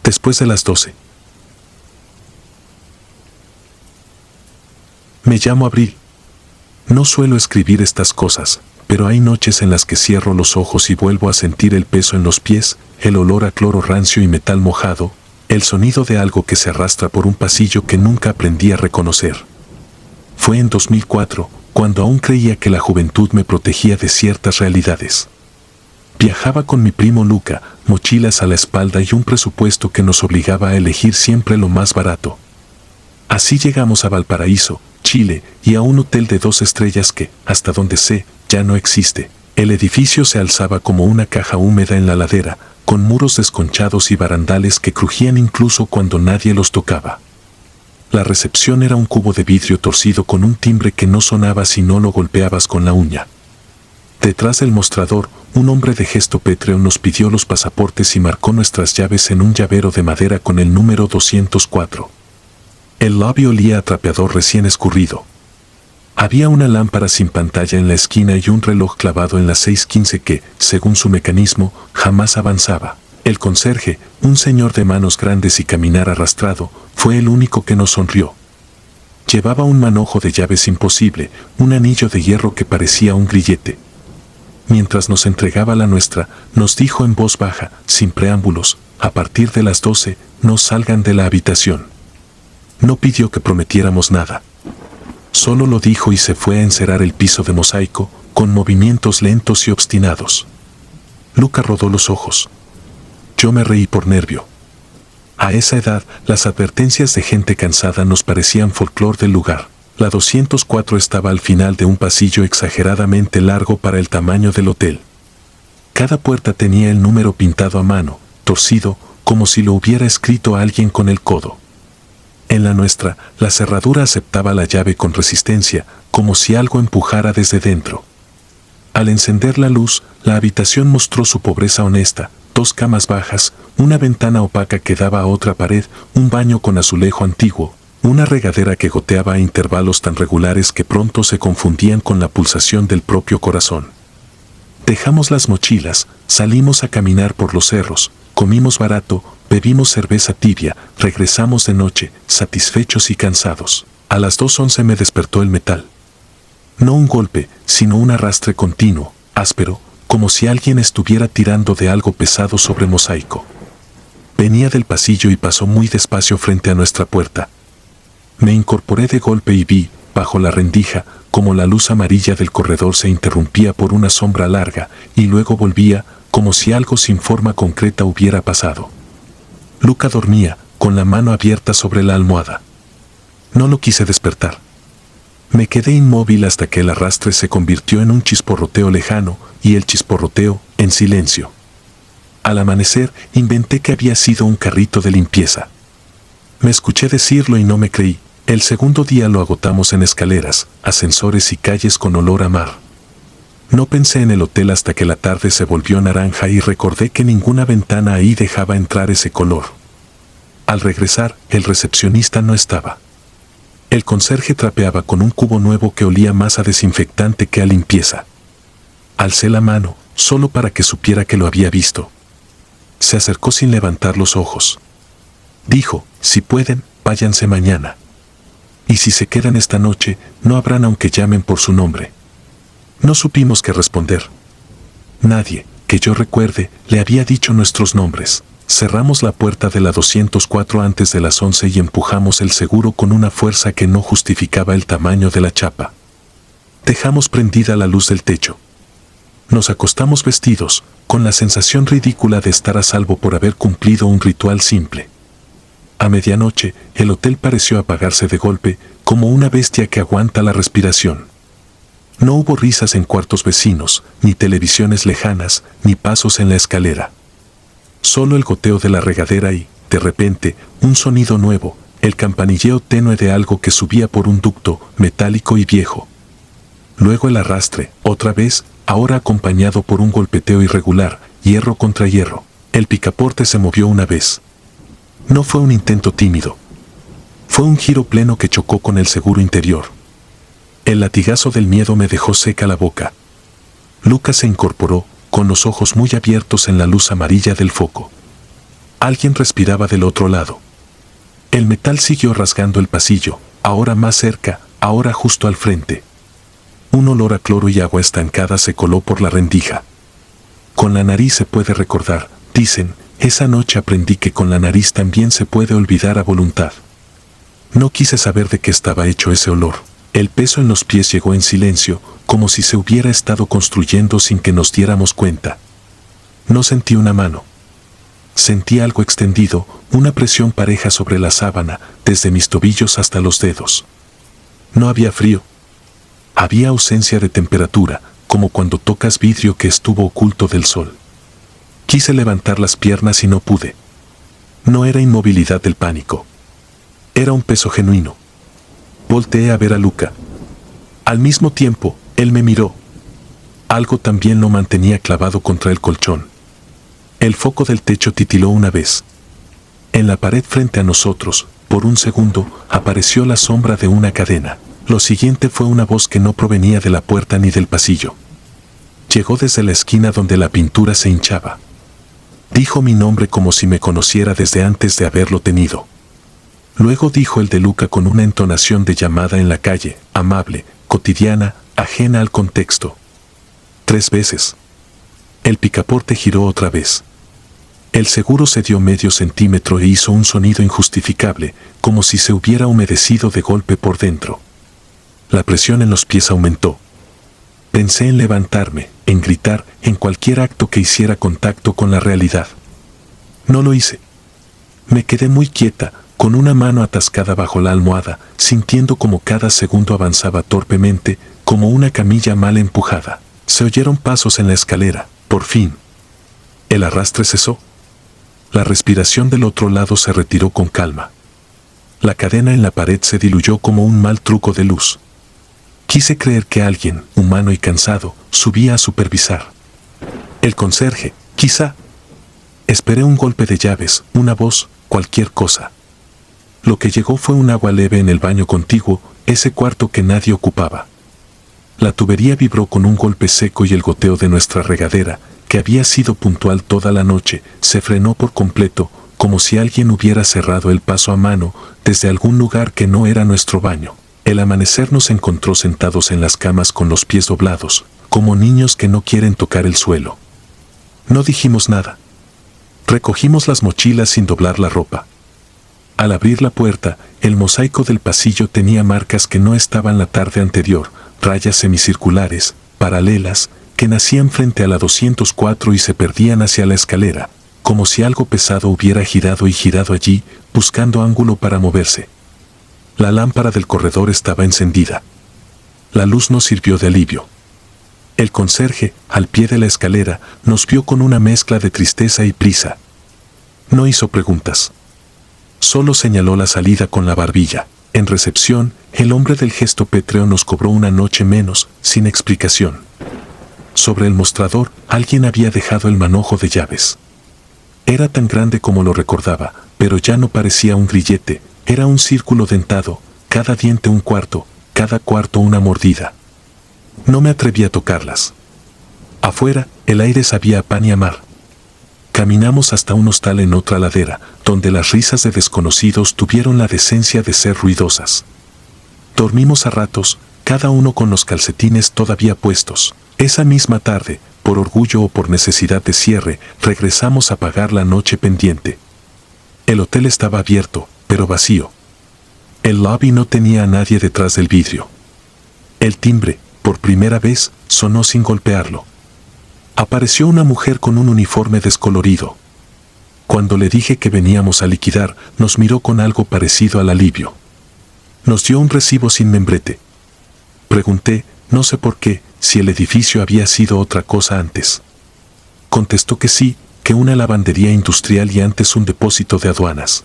Después de las 12. Me llamo Abril. No suelo escribir estas cosas, pero hay noches en las que cierro los ojos y vuelvo a sentir el peso en los pies, el olor a cloro rancio y metal mojado, el sonido de algo que se arrastra por un pasillo que nunca aprendí a reconocer. Fue en 2004, cuando aún creía que la juventud me protegía de ciertas realidades. Viajaba con mi primo Luca, mochilas a la espalda y un presupuesto que nos obligaba a elegir siempre lo más barato. Así llegamos a Valparaíso, Chile, y a un hotel de 2 estrellas que, hasta donde sé, ya no existe. El edificio se alzaba como una caja húmeda en la ladera, con muros desconchados y barandales que crujían incluso cuando nadie los tocaba. La recepción era un cubo de vidrio torcido con un timbre que no sonaba si no lo golpeabas con la uña. Detrás del mostrador, un hombre de gesto pétreo nos pidió los pasaportes y marcó nuestras llaves en un llavero de madera con el número 204. El lobby olía a trapeador recién escurrido. Había una lámpara sin pantalla en la esquina y un reloj clavado en las 6:15 que, según su mecanismo, jamás avanzaba. El conserje, un señor de manos grandes y caminar arrastrado, fue el único que nos sonrió. Llevaba un manojo de llaves imposible, un anillo de hierro que parecía un grillete. Mientras nos entregaba la nuestra, nos dijo en voz baja, sin preámbulos: a partir de las 12, no salgan de la habitación. No pidió que prometiéramos nada. Solo lo dijo y se fue a encerar el piso de mosaico, con movimientos lentos y obstinados. Luca rodó los ojos. Yo me reí por nervio. A esa edad, las advertencias de gente cansada nos parecían folclor del lugar. La 204 estaba al final de un pasillo exageradamente largo para el tamaño del hotel. Cada puerta tenía el número pintado a mano, torcido, como si lo hubiera escrito alguien con el codo. En la nuestra, la cerradura aceptaba la llave con resistencia, como si algo empujara desde dentro. Al encender la luz, la habitación mostró su pobreza honesta: 2 camas bajas, una ventana opaca que daba a otra pared, un baño con azulejo antiguo, una regadera que goteaba a intervalos tan regulares que pronto se confundían con la pulsación del propio corazón. Dejamos las mochilas, salimos a caminar por los cerros, comimos barato, bebimos cerveza tibia, regresamos de noche, satisfechos y cansados. A las 2:11 me despertó el metal. No un golpe, sino un arrastre continuo, áspero, como si alguien estuviera tirando de algo pesado sobre mosaico. Venía del pasillo y pasó muy despacio frente a nuestra puerta. Me incorporé de golpe y vi, bajo la rendija, como la luz amarilla del corredor se interrumpía por una sombra larga y luego volvía, como si algo sin forma concreta hubiera pasado. Luca dormía, con la mano abierta sobre la almohada. No lo quise despertar. Me quedé inmóvil hasta que el arrastre se convirtió en un chisporroteo lejano y el chisporroteo en silencio. Al amanecer, inventé que había sido un carrito de limpieza. Me escuché decirlo y no me creí. El segundo día lo agotamos en escaleras, ascensores y calles con olor a mar. No pensé en el hotel hasta que la tarde se volvió naranja y recordé que ninguna ventana ahí dejaba entrar ese color. Al regresar, el recepcionista no estaba. El conserje trapeaba con un cubo nuevo que olía más a desinfectante que a limpieza. Alcé la mano, solo para que supiera que lo había visto. Se acercó sin levantar los ojos. Dijo: si pueden, váyanse mañana. Y si se quedan esta noche, no habrán aunque llamen por su nombre. No supimos qué responder. Nadie, que yo recuerde, le había dicho nuestros nombres. Cerramos la puerta de la 204 antes de las 11 y empujamos el seguro con una fuerza que no justificaba el tamaño de la chapa. Dejamos prendida la luz del techo. Nos acostamos vestidos, con la sensación ridícula de estar a salvo por haber cumplido un ritual simple. A medianoche, el hotel pareció apagarse de golpe, como una bestia que aguanta la respiración. No hubo risas en cuartos vecinos, ni televisiones lejanas, ni pasos en la escalera. Solo el goteo de la regadera y, de repente, un sonido nuevo, el campanilleo tenue de algo que subía por un ducto, metálico y viejo. Luego el arrastre, otra vez, ahora acompañado por un golpeteo irregular, hierro contra hierro. El picaporte se movió una vez. No fue un intento tímido. Fue un giro pleno que chocó con el seguro interior. El latigazo del miedo me dejó seca la boca. Lucas se incorporó, con los ojos muy abiertos en la luz amarilla del foco. Alguien respiraba del otro lado. El metal siguió rasgando el pasillo, ahora más cerca, ahora justo al frente. Un olor a cloro y agua estancada se coló por la rendija. Con la nariz se puede recordar, dicen, esa noche aprendí que con la nariz también se puede olvidar a voluntad. No quise saber de qué estaba hecho ese olor. El peso en los pies llegó en silencio, como si se hubiera estado construyendo sin que nos diéramos cuenta. No sentí una mano. Sentí algo extendido, una presión pareja sobre la sábana, desde mis tobillos hasta los dedos. No había frío. Había ausencia de temperatura, como cuando tocas vidrio que estuvo oculto del sol. Quise levantar las piernas y no pude. No era inmovilidad del pánico. Era un peso genuino. Volteé a ver a Luca. Al mismo tiempo, él me miró. Algo también lo mantenía clavado contra el colchón. El foco del techo titiló una vez. En la pared frente a nosotros, por un segundo, apareció la sombra de una cadena. Lo siguiente fue una voz que no provenía de la puerta ni del pasillo. Llegó desde la esquina donde la pintura se hinchaba. Dijo mi nombre como si me conociera desde antes de haberlo tenido. Luego dijo el de Luca con una entonación de llamada en la calle, amable, cotidiana, ajena al contexto. 3 veces. El picaporte giró otra vez. El seguro se dio medio centímetro e hizo un sonido injustificable, como si se hubiera humedecido de golpe por dentro. La presión en los pies aumentó. Pensé en levantarme, en gritar, en cualquier acto que hiciera contacto con la realidad. No lo hice. Me quedé muy quieta, con una mano atascada bajo la almohada, sintiendo como cada segundo avanzaba torpemente, como una camilla mal empujada. Se oyeron pasos en la escalera, por fin. El arrastre cesó. La respiración del otro lado se retiró con calma. La cadena en la pared se diluyó como un mal truco de luz. Quise creer que alguien, humano y cansado, subía a supervisar. El conserje, quizá. Esperé un golpe de llaves, una voz, cualquier cosa. Lo que llegó fue un agua leve en el baño contiguo, ese cuarto que nadie ocupaba. La tubería vibró con un golpe seco y el goteo de nuestra regadera, que había sido puntual toda la noche, se frenó por completo, como si alguien hubiera cerrado el paso a mano desde algún lugar que no era nuestro baño. El amanecer nos encontró sentados en las camas con los pies doblados, como niños que no quieren tocar el suelo. No dijimos nada. Recogimos las mochilas sin doblar la ropa. Al abrir la puerta, el mosaico del pasillo tenía marcas que no estaban la tarde anterior, rayas semicirculares, paralelas, que nacían frente a la 204 y se perdían hacia la escalera, como si algo pesado hubiera girado y girado allí, buscando ángulo para moverse. La lámpara del corredor estaba encendida. La luz nos sirvió de alivio. El conserje, al pie de la escalera, nos vio con una mezcla de tristeza y prisa. No hizo preguntas. Solo señaló la salida con la barbilla. En recepción, el hombre del gesto pétreo nos cobró una noche menos, sin explicación. Sobre el mostrador, alguien había dejado el manojo de llaves. Era tan grande como lo recordaba, pero ya no parecía un grillete, era un círculo dentado, cada diente un cuarto, cada cuarto una mordida. No me atreví a tocarlas. Afuera, el aire sabía a pan y a mar. Caminamos hasta un hostal en otra ladera, donde las risas de desconocidos tuvieron la decencia de ser ruidosas. Dormimos a ratos, cada uno con los calcetines todavía puestos. Esa misma tarde, por orgullo o por necesidad de cierre, regresamos a pagar la noche pendiente. El hotel estaba abierto, pero vacío. El lobby no tenía a nadie detrás del vidrio. El timbre, por primera vez, sonó sin golpearlo. Apareció una mujer con un uniforme descolorido. Cuando le dije que veníamos a liquidar, nos miró con algo parecido al alivio. Nos dio un recibo sin membrete. Pregunté, no sé por qué, si el edificio había sido otra cosa antes. Contestó que sí, que una lavandería industrial y antes un depósito de aduanas.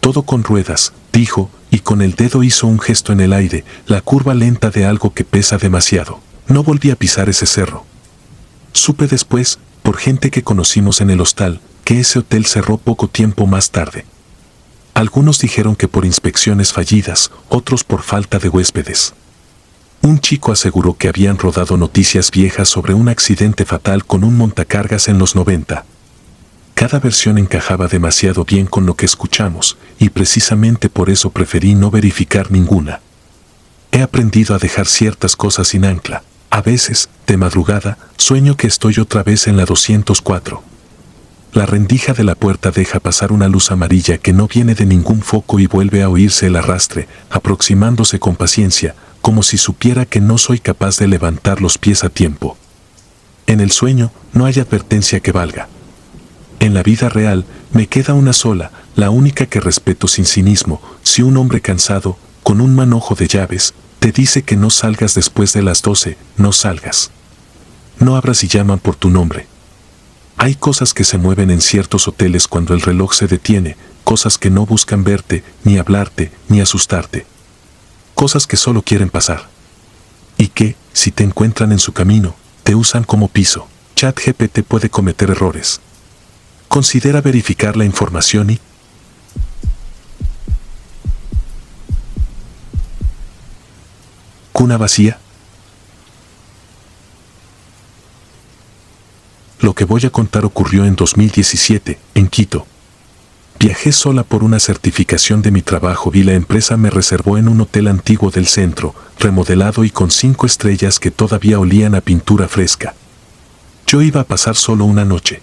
Todo con ruedas, dijo, y con el dedo hizo un gesto en el aire, la curva lenta de algo que pesa demasiado. No volví a pisar ese cerro. Supe después, por gente que conocimos en el hostal, que ese hotel cerró poco tiempo más tarde. Algunos dijeron que por inspecciones fallidas, otros por falta de huéspedes. Un chico aseguró que habían rodado noticias viejas sobre un accidente fatal con un montacargas en los 90. Cada versión encajaba demasiado bien con lo que escuchamos, y precisamente por eso preferí no verificar ninguna. He aprendido a dejar ciertas cosas sin ancla. A veces, de madrugada, sueño que estoy otra vez en la 204. La rendija de la puerta deja pasar una luz amarilla que no viene de ningún foco y vuelve a oírse el arrastre, aproximándose con paciencia, como si supiera que no soy capaz de levantar los pies a tiempo. En el sueño no hay advertencia que valga. En la vida real me queda una sola, la única que respeto sin cinismo. Si un hombre cansado, con un manojo de llaves, te dice que no salgas después de las 12, no salgas. No abras si llaman por tu nombre. Hay cosas que se mueven en ciertos hoteles cuando el reloj se detiene, cosas que no buscan verte, ni hablarte, ni asustarte. Cosas que solo quieren pasar. Y que, si te encuentran en su camino, te usan como piso. ChatGPT puede cometer errores. Considera verificar la información y... ¿Cuna vacía? Lo que voy a contar ocurrió en 2017, en Quito. Viajé sola por una certificación de mi trabajo y la empresa me reservó en un hotel antiguo del centro, remodelado y con 5 estrellas que todavía olían a pintura fresca. Yo iba a pasar solo una noche.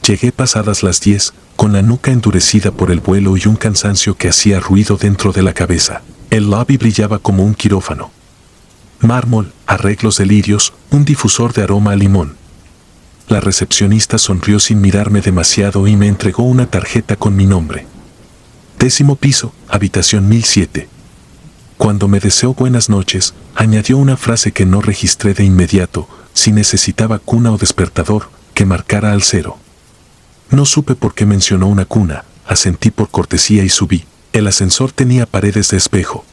Llegué pasadas las 10, con la nuca endurecida por el vuelo y un cansancio que hacía ruido dentro de la cabeza. El lobby brillaba como un quirófano. Mármol, arreglos de lirios, un difusor de aroma a limón. La recepcionista sonrió sin mirarme demasiado y me entregó una tarjeta con mi nombre. 10º piso, habitación 1007. Cuando me deseó buenas noches, añadió una frase que no registré de inmediato, si necesitaba cuna o despertador, que marcara al 0. No supe por qué mencionó una cuna, asentí por cortesía y subí. El ascensor tenía paredes de espejo.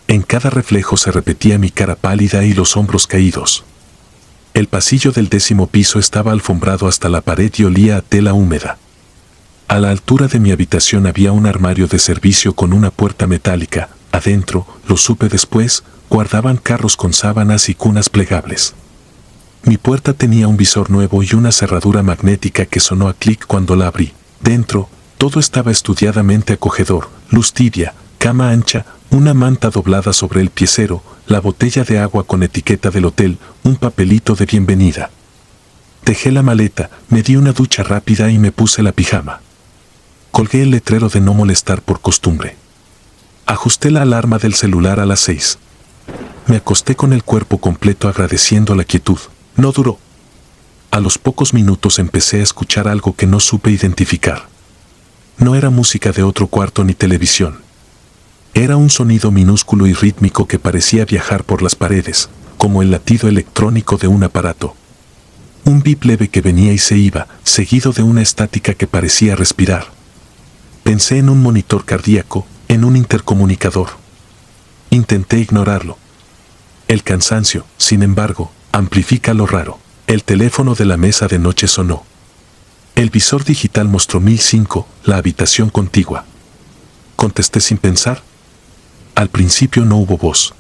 En cada reflejo se repetía mi cara pálida y los hombros caídos. El pasillo del 10º piso estaba alfombrado hasta la pared y olía a tela húmeda. A la altura de mi habitación había un armario de servicio con una puerta metálica. Adentro, lo supe después, guardaban carros con sábanas y cunas plegables. Mi puerta tenía un visor nuevo y una cerradura magnética que sonó a clic cuando la abrí. Dentro, todo estaba estudiadamente acogedor: luz tibia, cama ancha, una manta doblada sobre el piecero, la botella de agua con etiqueta del hotel, un papelito de bienvenida. Dejé la maleta, me di una ducha rápida y me puse la pijama. Colgué el letrero de no molestar por costumbre. Ajusté la alarma del celular a las 6. Me acosté con el cuerpo completo agradeciendo la quietud. No duró. A los pocos minutos empecé a escuchar algo que no supe identificar. No era música de otro cuarto ni televisión. Era un sonido minúsculo y rítmico que parecía viajar por las paredes, como el latido electrónico de un aparato. Un bip leve que venía y se iba, seguido de una estática que parecía respirar. Pensé en un monitor cardíaco, en un intercomunicador. Intenté ignorarlo. El cansancio, sin embargo, amplifica lo raro. El teléfono de la mesa de noche sonó. El visor digital mostró 1005, la habitación contigua. Contesté sin pensar. Al principio no hubo voz.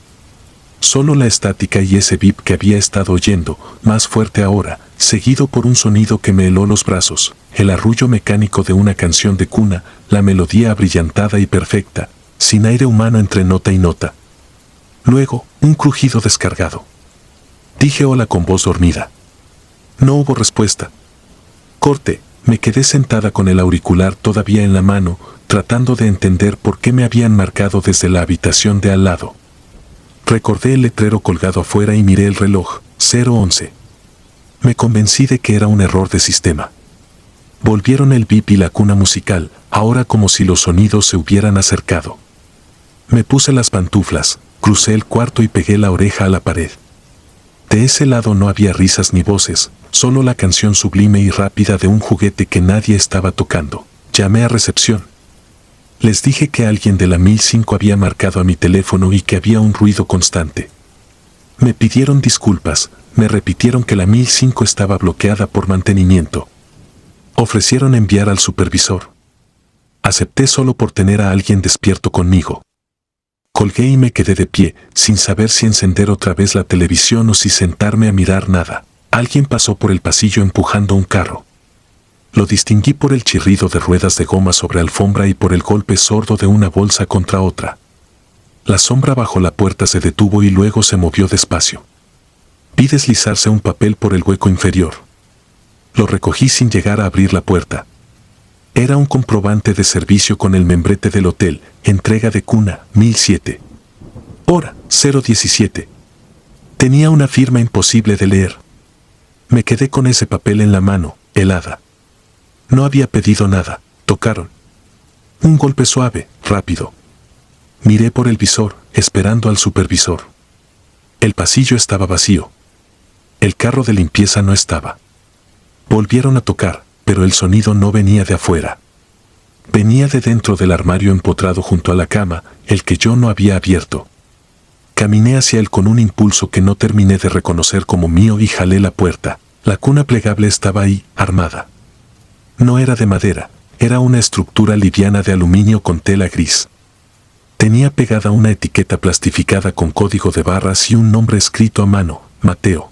Solo la estática y ese bip que había estado oyendo, más fuerte ahora, seguido por un sonido que me heló los brazos, el arrullo mecánico de una canción de cuna, la melodía abrillantada y perfecta, sin aire humano entre nota y nota. Luego, un crujido descargado. Dije hola con voz dormida. No hubo respuesta. Corte, me quedé sentada con el auricular todavía en la mano, tratando de entender por qué me habían marcado desde la habitación de al lado. Recordé el letrero colgado afuera y miré el reloj, 0:11. Me convencí de que era un error de sistema. Volvieron el bip y la cuna musical, ahora como si los sonidos se hubieran acercado. Me puse las pantuflas, crucé el cuarto y pegué la oreja a la pared. De ese lado no había risas ni voces, solo la canción sublime y rápida de un juguete que nadie estaba tocando. Llamé a recepción. Les dije que alguien de la 1005 había marcado a mi teléfono y que había un ruido constante. Me pidieron disculpas, me repitieron que la 1005 estaba bloqueada por mantenimiento. Ofrecieron enviar al supervisor. Acepté solo por tener a alguien despierto conmigo. Colgué y me quedé de pie, sin saber si encender otra vez la televisión o si sentarme a mirar nada. Alguien pasó por el pasillo empujando un carro. Lo distinguí por el chirrido de ruedas de goma sobre alfombra y por el golpe sordo de una bolsa contra otra. La sombra bajo la puerta se detuvo y luego se movió despacio. Vi deslizarse un papel por el hueco inferior. Lo recogí sin llegar a abrir la puerta. Era un comprobante de servicio con el membrete del hotel, entrega de cuna, 1007. Hora, 017. Tenía una firma imposible de leer. Me quedé con ese papel en la mano, helada. No había pedido nada, tocaron. Un golpe suave, rápido. Miré por el visor, esperando al supervisor. El pasillo estaba vacío. El carro de limpieza no estaba. Volvieron a tocar, pero el sonido no venía de afuera. Venía de dentro del armario empotrado junto a la cama, el que yo no había abierto. Caminé hacia él con un impulso que no terminé de reconocer como mío y jalé la puerta. La cuna plegable estaba ahí, armada. No era de madera, era una estructura liviana de aluminio con tela gris. Tenía pegada una etiqueta plastificada con código de barras y un nombre escrito a mano, Mateo.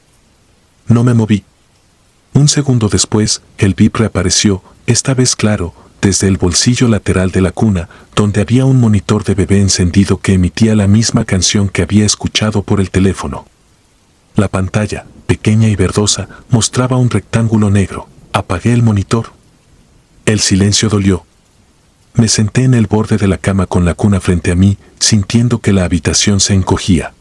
No me moví. Un segundo después, el bip reapareció, esta vez claro, desde el bolsillo lateral de la cuna, donde había un monitor de bebé encendido que emitía la misma canción que había escuchado por el teléfono. La pantalla, pequeña y verdosa, mostraba un rectángulo negro. Apagué el monitor. El silencio dolió. Me senté en el borde de la cama con la cuna frente a mí, sintiendo que la habitación se encogía.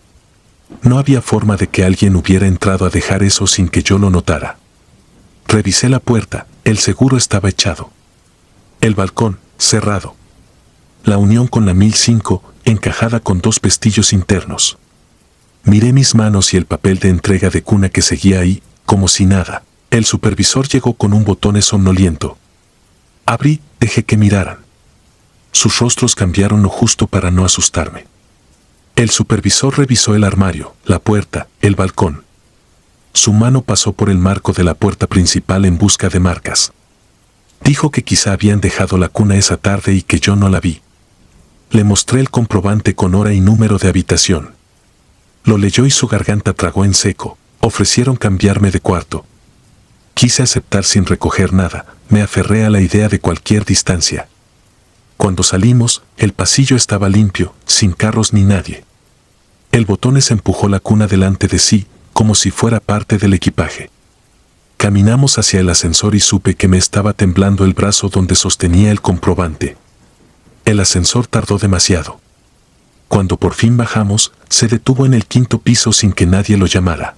No había forma de que alguien hubiera entrado a dejar eso sin que yo lo notara. Revisé la puerta, el seguro estaba echado. El balcón, cerrado. La unión con la 1005, encajada con dos pestillos internos. Miré mis manos y el papel de entrega de cuna que seguía ahí, como si nada. El supervisor llegó con un botón somnoliento. Abrí, dejé que miraran. Sus rostros cambiaron lo justo para no asustarme. El supervisor revisó el armario, la puerta, el balcón. Su mano pasó por el marco de la puerta principal en busca de marcas. Dijo que quizá habían dejado la cuna esa tarde y que yo no la vi. Le mostré el comprobante con hora y número de habitación. Lo leyó y su garganta tragó en seco. Ofrecieron cambiarme de cuarto. Quise aceptar sin recoger nada, me aferré a la idea de cualquier distancia. Cuando salimos, el pasillo estaba limpio, sin carros ni nadie. El botones empujó la cuna delante de sí, como si fuera parte del equipaje. Caminamos hacia el ascensor y supe que me estaba temblando el brazo donde sostenía el comprobante. El ascensor tardó demasiado. Cuando por fin bajamos, se detuvo en el 5º piso sin que nadie lo llamara.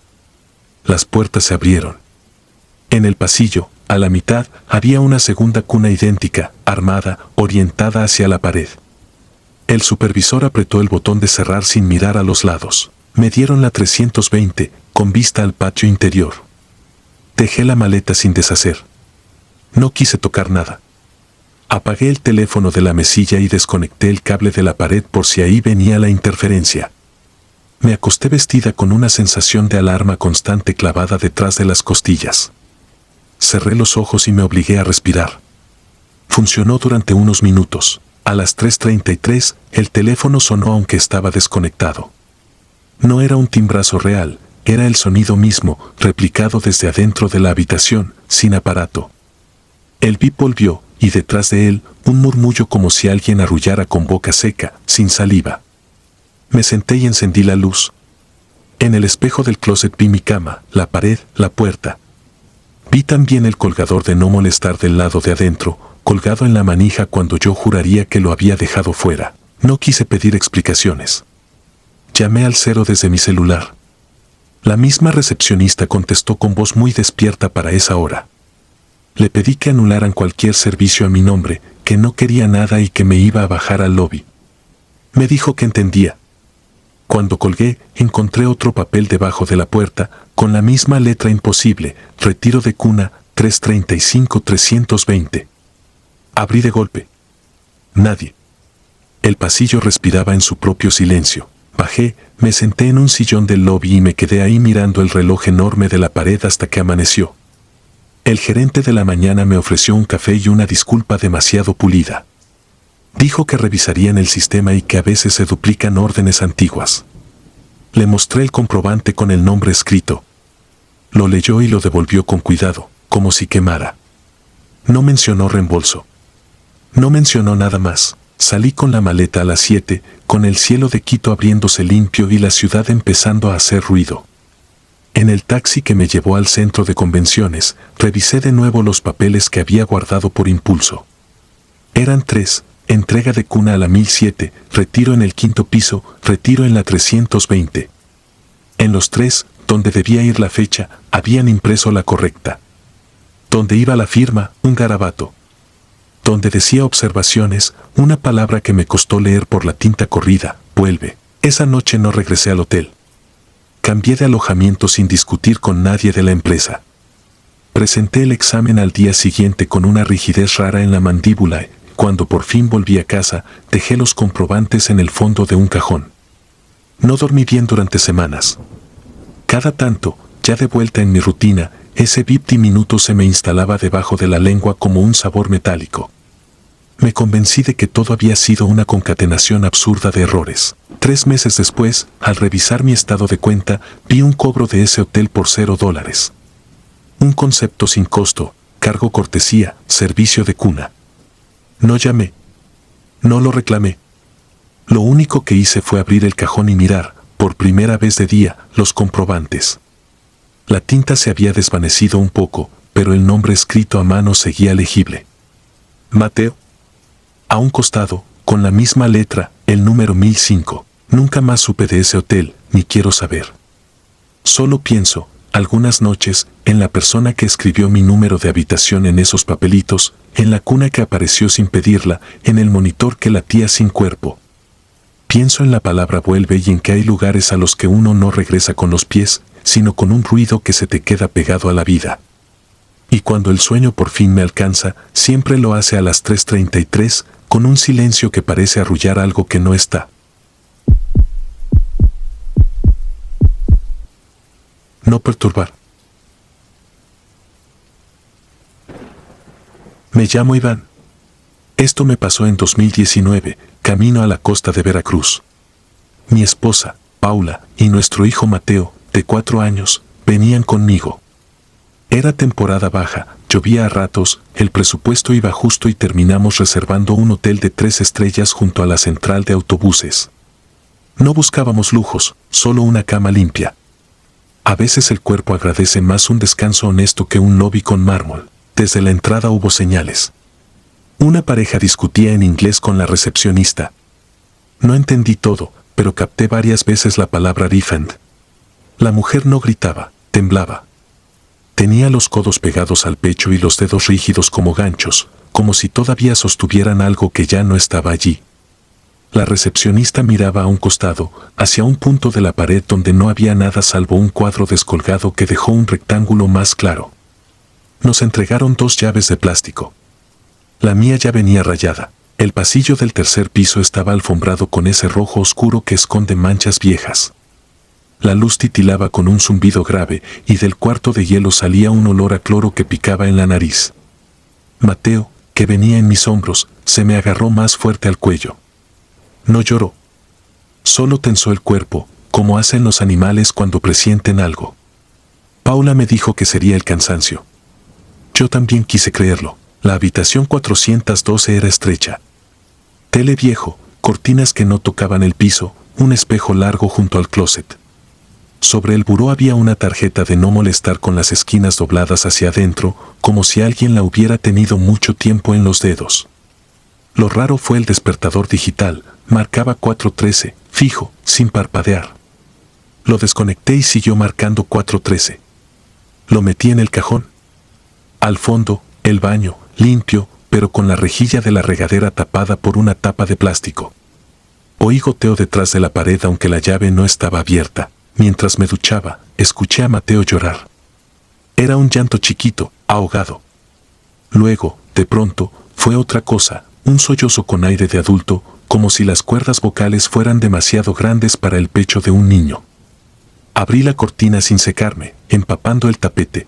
Las puertas se abrieron. En el pasillo, a la mitad, había una segunda cuna idéntica, armada, orientada hacia la pared. El supervisor apretó el botón de cerrar sin mirar a los lados. Me dieron la 320, con vista al patio interior. Dejé la maleta sin deshacer. No quise tocar nada. Apagué el teléfono de la mesilla y desconecté el cable de la pared por si ahí venía la interferencia. Me acosté vestida con una sensación de alarma constante clavada detrás de las costillas. Cerré los ojos y me obligué a respirar. Funcionó durante unos minutos. A las 3:33, el teléfono sonó aunque estaba desconectado. No era un timbrazo real, era el sonido mismo, replicado desde adentro de la habitación, sin aparato. El bip volvió, y detrás de él, un murmullo como si alguien arrullara con boca seca, sin saliva. Me senté y encendí la luz. En el espejo del closet vi mi cama, la pared, la puerta. Vi también el colgador de no molestar del lado de adentro, colgado en la manija cuando yo juraría que lo había dejado fuera. No quise pedir explicaciones. Llamé al 0 desde mi celular. La misma recepcionista contestó con voz muy despierta para esa hora. Le pedí que anularan cualquier servicio a mi nombre, que no quería nada y que me iba a bajar al lobby. Me dijo que entendía. Cuando colgué, encontré otro papel debajo de la puerta, con la misma letra imposible, retiro de cuna, 335-320. Abrí de golpe. Nadie. El pasillo respiraba en su propio silencio. Bajé, me senté en un sillón del lobby y me quedé ahí mirando el reloj enorme de la pared hasta que amaneció. El gerente de la mañana me ofreció un café y una disculpa demasiado pulida. Dijo que revisarían el sistema y que a veces se duplican órdenes antiguas. Le mostré el comprobante con el nombre escrito. Lo leyó y lo devolvió con cuidado, como si quemara. No mencionó reembolso. No mencionó nada más. Salí con la maleta a las 7, con el cielo de Quito abriéndose limpio y la ciudad empezando a hacer ruido. En el taxi que me llevó al centro de convenciones, revisé de nuevo los papeles que había guardado por impulso. Eran 3, entrega de cuna a la 1007, retiro en el 5º piso, retiro en la 320. En los 3, donde debía ir la fecha, habían impreso la correcta. Donde iba la firma, un garabato. Donde decía observaciones, una palabra que me costó leer por la tinta corrida, vuelve. Esa noche no regresé al hotel. Cambié de alojamiento sin discutir con nadie de la empresa. Presenté el examen al día siguiente con una rigidez rara en la mandíbula. Cuando por fin volví a casa, dejé los comprobantes en el fondo de un cajón. No dormí bien durante semanas. Cada tanto, ya de vuelta en mi rutina, ese bip diminuto se me instalaba debajo de la lengua como un sabor metálico. Me convencí de que todo había sido una concatenación absurda de errores. 3 meses después, al revisar mi estado de cuenta, vi un cobro de ese hotel por $0. Un concepto sin costo, cargo cortesía, servicio de cuna. No llamé. No lo reclamé. Lo único que hice fue abrir el cajón y mirar, por primera vez de día, los comprobantes. La tinta se había desvanecido un poco, pero el nombre escrito a mano seguía legible. Mateo. A un costado, con la misma letra, el número 1005. Nunca más supe de ese hotel, ni quiero saber. Solo pienso, algunas noches, en la persona que escribió mi número de habitación en esos papelitos, en la cuna que apareció sin pedirla, en el monitor que latía sin cuerpo. Pienso en la palabra vuelve y en que hay lugares a los que uno no regresa con los pies, sino con un ruido que se te queda pegado a la vida. Y cuando el sueño por fin me alcanza, siempre lo hace a las 3:33, con un silencio que parece arrullar algo que no está. No perturbar. Me llamo Iván. Esto me pasó en 2019, camino a la costa de Veracruz. Mi esposa, Paula, y nuestro hijo Mateo, de 4 años, venían conmigo. Era temporada baja, llovía a ratos, el presupuesto iba justo y terminamos reservando un hotel de 3 estrellas junto a la central de autobuses. No buscábamos lujos, solo una cama limpia. A veces el cuerpo agradece más un descanso honesto que un lobby con mármol. Desde la entrada hubo señales. Una pareja discutía en inglés con la recepcionista. No entendí todo, pero capté varias veces la palabra refund. La mujer no gritaba, temblaba. Tenía los codos pegados al pecho y los dedos rígidos como ganchos, como si todavía sostuvieran algo que ya no estaba allí. La recepcionista miraba a un costado, hacia un punto de la pared donde no había nada salvo un cuadro descolgado que dejó un rectángulo más claro. Nos entregaron 2 llaves de plástico. La mía ya venía rayada. El pasillo del 3er piso estaba alfombrado con ese rojo oscuro que esconde manchas viejas. La luz titilaba con un zumbido grave y del cuarto de hielo salía un olor a cloro que picaba en la nariz. Mateo, que venía en mis hombros, se me agarró más fuerte al cuello. No lloró. Solo tensó el cuerpo, como hacen los animales cuando presienten algo. Paula me dijo que sería el cansancio. Yo también quise creerlo. La habitación 412 era estrecha. Tele viejo, cortinas que no tocaban el piso, un espejo largo junto al closet. Sobre el buró había una tarjeta de no molestar con las esquinas dobladas hacia adentro, como si alguien la hubiera tenido mucho tiempo en los dedos. Lo raro fue el despertador digital, marcaba 4:13, fijo, sin parpadear. Lo desconecté y siguió marcando 4:13. Lo metí en el cajón. Al fondo, el baño, limpio, pero con la rejilla de la regadera tapada por una tapa de plástico. Oí goteo detrás de la pared aunque la llave no estaba abierta. Mientras me duchaba, escuché a Mateo llorar. Era un llanto chiquito, ahogado. Luego, de pronto, fue otra cosa, un sollozo con aire de adulto, como si las cuerdas vocales fueran demasiado grandes para el pecho de un niño. Abrí la cortina sin secarme, empapando el tapete.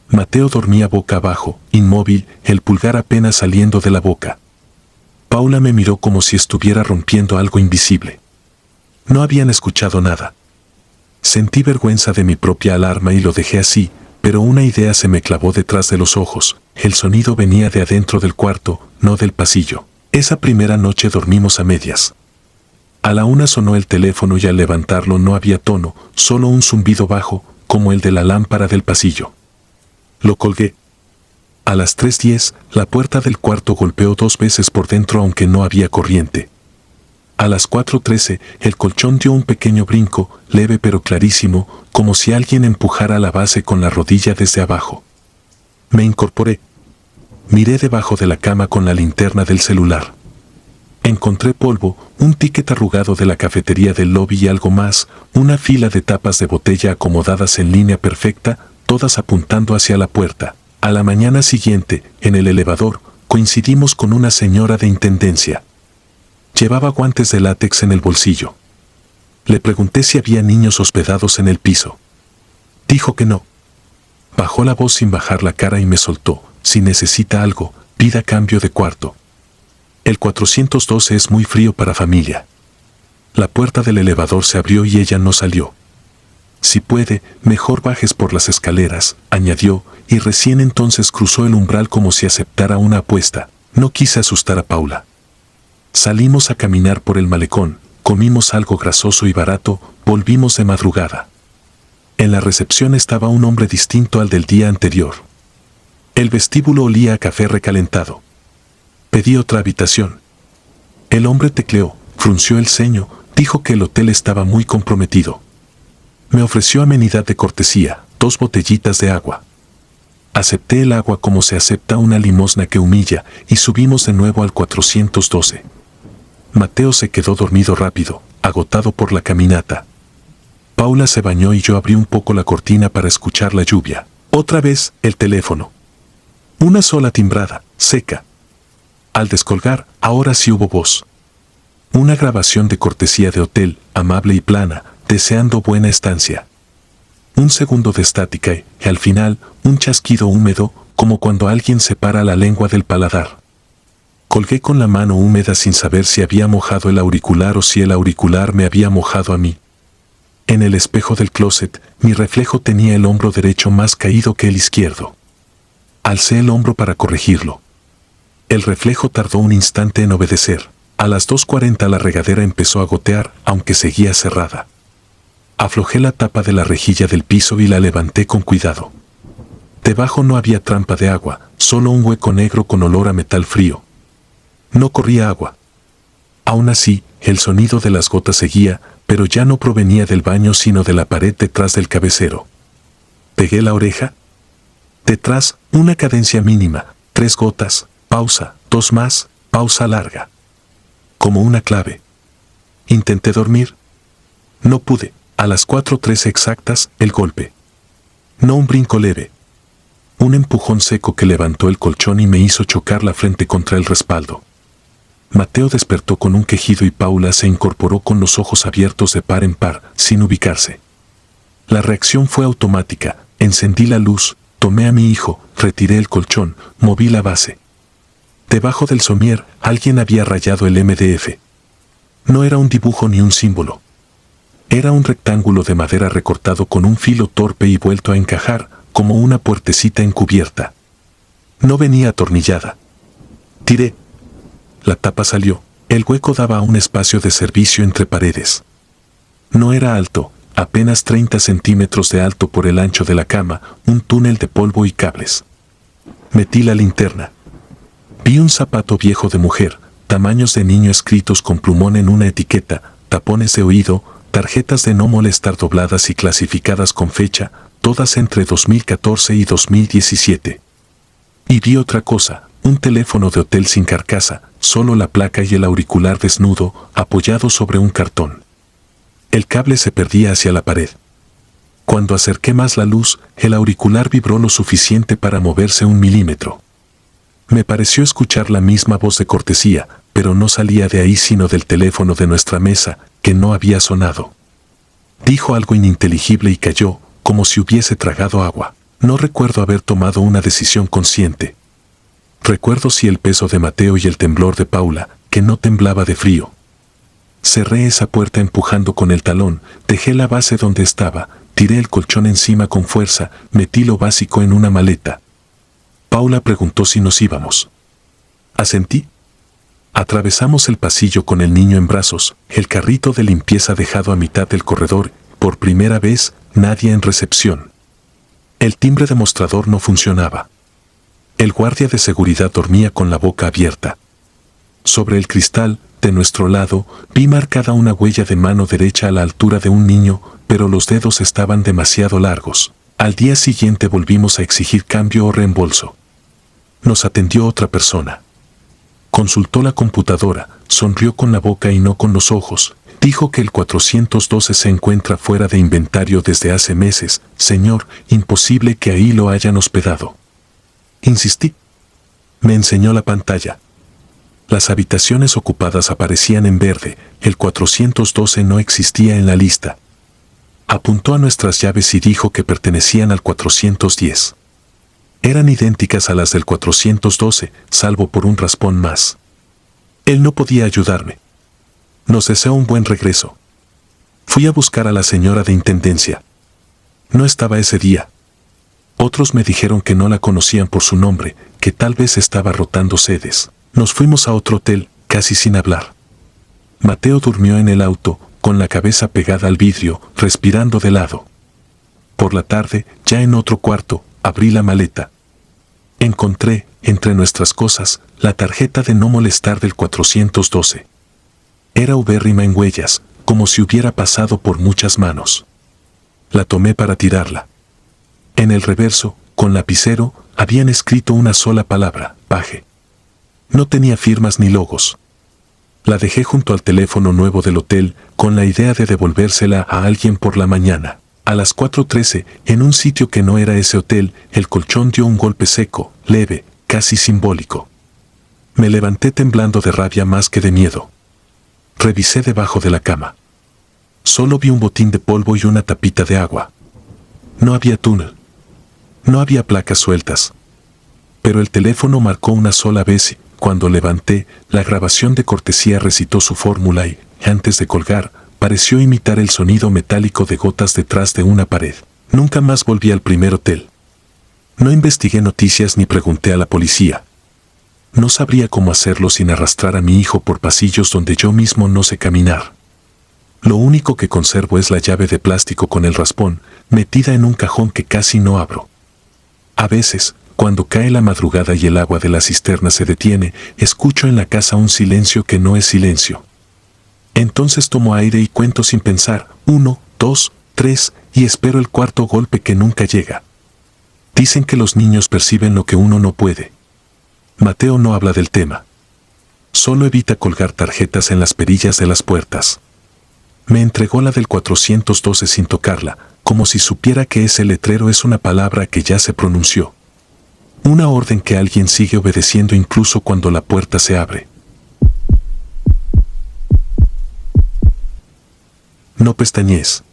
Mateo dormía boca abajo, inmóvil, el pulgar apenas saliendo de la boca. Paula me miró como si estuviera rompiendo algo invisible. No habían escuchado nada. Sentí vergüenza de mi propia alarma y lo dejé así, pero una idea se me clavó detrás de los ojos. el sonido venía de adentro del cuarto, no del pasillo. Esa primera noche dormimos a medias. A la 1 sonó el teléfono y al levantarlo no había tono, solo un zumbido bajo, como el de la lámpara del pasillo. Lo colgué. A las 3:10, la puerta del cuarto golpeó 2 veces por dentro aunque no había corriente. A las 4:13, el colchón dio un pequeño brinco, leve pero clarísimo, como si alguien empujara la base con la rodilla desde abajo. Me incorporé. Miré debajo de la cama con la linterna del celular. Encontré polvo, un ticket arrugado de la cafetería del lobby y algo más, una fila de tapas de botella acomodadas en línea perfecta, todas apuntando hacia la puerta. A la mañana siguiente, en el elevador, coincidimos con una señora de intendencia. Llevaba guantes de látex en el bolsillo. Le pregunté si había niños hospedados en el piso. Dijo que no. Bajó la voz sin bajar la cara y me soltó: si necesita algo, pida cambio de cuarto. El 412 es muy frío para familia. La puerta del elevador se abrió y ella no salió. Si puede, mejor bajes por las escaleras, añadió, y recién entonces cruzó el umbral como si aceptara una apuesta. No quise asustar a Paula. Salimos a caminar por el malecón, comimos algo grasoso y barato, volvimos de madrugada. En la recepción estaba un hombre distinto al del día anterior. El vestíbulo olía a café recalentado. Pedí otra habitación. El hombre tecleó, frunció el ceño, dijo que el hotel estaba muy comprometido. Me ofreció amenidad de cortesía, 2 botellitas de agua. Acepté el agua como se acepta una limosna que humilla, y subimos de nuevo al 412. Mateo se quedó dormido rápido, agotado por la caminata. Paula se bañó y yo abrí un poco la cortina para escuchar la lluvia. Otra vez, el teléfono. Una sola timbrada, seca. Al descolgar, ahora sí hubo voz. Una grabación de cortesía de hotel, amable y plana, deseando buena estancia. Un segundo de estática y, al final, un chasquido húmedo, como cuando alguien separa la lengua del paladar. Colgué con la mano húmeda sin saber si había mojado el auricular o si el auricular me había mojado a mí. En el espejo del closet, mi reflejo tenía el hombro derecho más caído que el izquierdo. Alcé el hombro para corregirlo. El reflejo tardó un instante en obedecer. A las 2:40 la regadera empezó a gotear, aunque seguía cerrada. Aflojé la tapa de la rejilla del piso y la levanté con cuidado. Debajo no había trampa de agua, solo un hueco negro con olor a metal frío. No corría agua. Aún así, el sonido de las gotas seguía, pero ya no provenía del baño sino de la pared detrás del cabecero. Pegué la oreja. Detrás, una cadencia mínima, 3 gotas, pausa, 2 más, pausa larga. Como una clave. Intenté dormir. No pude. A las 4:13 exactas, el golpe. No un brinco leve. Un empujón seco que levantó el colchón y me hizo chocar la frente contra el respaldo. Mateo despertó con un quejido y Paula se incorporó con los ojos abiertos de par en par, sin ubicarse. La reacción fue automática. Encendí la luz, tomé a mi hijo, retiré el colchón, moví la base. Debajo del somier, alguien había rayado el MDF. No era un dibujo ni un símbolo. Era un rectángulo de madera recortado con un filo torpe y vuelto a encajar, como una puertecita encubierta. No venía atornillada. Tiré. La tapa salió. El hueco daba a un espacio de servicio entre paredes. No era alto, apenas 30 centímetros de alto por el ancho de la cama, un túnel de polvo y cables. Metí la linterna. Vi un zapato viejo de mujer, tamaños de niño escritos con plumón en una etiqueta, tapones de oído, tarjetas de no molestar dobladas y clasificadas con fecha, todas entre 2014 y 2017. Y vi otra cosa, un teléfono de hotel sin carcasa, solo la placa y el auricular desnudo, apoyado sobre un cartón. El cable se perdía hacia la pared. Cuando acerqué más la luz, el auricular vibró lo suficiente para moverse 1 milímetro. Me pareció escuchar la misma voz de cortesía, pero no salía de ahí sino del teléfono de nuestra mesa, que no había sonado. Dijo algo ininteligible y cayó, como si hubiese tragado agua. No recuerdo haber tomado una decisión consciente. Recuerdo sí el peso de Mateo y el temblor de Paula, que no temblaba de frío. Cerré esa puerta empujando con el talón, dejé la base donde estaba, tiré el colchón encima con fuerza, metí lo básico en una maleta. Paula preguntó si nos íbamos. Asentí. Atravesamos el pasillo con el niño en brazos, el carrito de limpieza dejado a mitad del corredor, por primera vez, nadie en recepción. El timbre de mostrador no funcionaba. El guardia de seguridad dormía con la boca abierta. Sobre el cristal, de nuestro lado, vi marcada una huella de mano derecha a la altura de un niño, pero los dedos estaban demasiado largos. Al día siguiente volvimos a exigir cambio o reembolso. Nos atendió otra persona. Consultó la computadora, sonrió con la boca y no con los ojos. Dijo que el 412 se encuentra fuera de inventario desde hace meses. Señor, imposible que ahí lo hayan hospedado. Insistí. Me enseñó la pantalla. Las habitaciones ocupadas aparecían en verde, el 412 no existía en la lista. Apuntó a nuestras llaves y dijo que pertenecían al 410. Eran idénticas a las del 412, salvo por un raspón más. Él no podía ayudarme. Nos deseó un buen regreso. Fui a buscar a la señora de intendencia. No estaba ese día. Otros me dijeron que no la conocían por su nombre, que tal vez estaba rotando sedes. Nos fuimos a otro hotel, casi sin hablar. Mateo durmió en el auto, con la cabeza pegada al vidrio, respirando de lado. Por la tarde, ya en otro cuarto, abrí la maleta. Encontré, entre nuestras cosas, la tarjeta de no molestar del 412. Era ubérrima en huellas, como si hubiera pasado por muchas manos. La tomé para tirarla. En el reverso, con lapicero, habían escrito una sola palabra, paje. No tenía firmas ni logos. La dejé junto al teléfono nuevo del hotel, con la idea de devolvérsela a alguien por la mañana. A las 4:13, en un sitio que no era ese hotel, el colchón dio un golpe seco, leve, casi simbólico. Me levanté temblando de rabia más que de miedo. Revisé debajo de la cama. Solo vi un botín de polvo y una tapita de agua. No había túnel. No había placas sueltas. Pero el teléfono marcó una sola vez y, cuando levanté, la grabación de cortesía recitó su fórmula y, antes de colgar, pareció imitar el sonido metálico de gotas detrás de una pared. Nunca más volví al primer hotel. No investigué noticias ni pregunté a la policía. No sabría cómo hacerlo sin arrastrar a mi hijo por pasillos donde yo mismo no sé caminar. Lo único que conservo es la llave de plástico con el raspón, metida en un cajón que casi no abro. A veces, cuando cae la madrugada y el agua de la cisterna se detiene, escucho en la casa un silencio que no es silencio. Entonces tomo aire y cuento sin pensar, 1, 2, 3, y espero el cuarto golpe que nunca llega. Dicen que los niños perciben lo que uno no puede. Mateo no habla del tema. Solo evita colgar tarjetas en las perillas de las puertas. Me entregó la del 412 sin tocarla, como si supiera que ese letrero es una palabra que ya se pronunció. Una orden que alguien sigue obedeciendo incluso cuando la puerta se abre. No pestañees.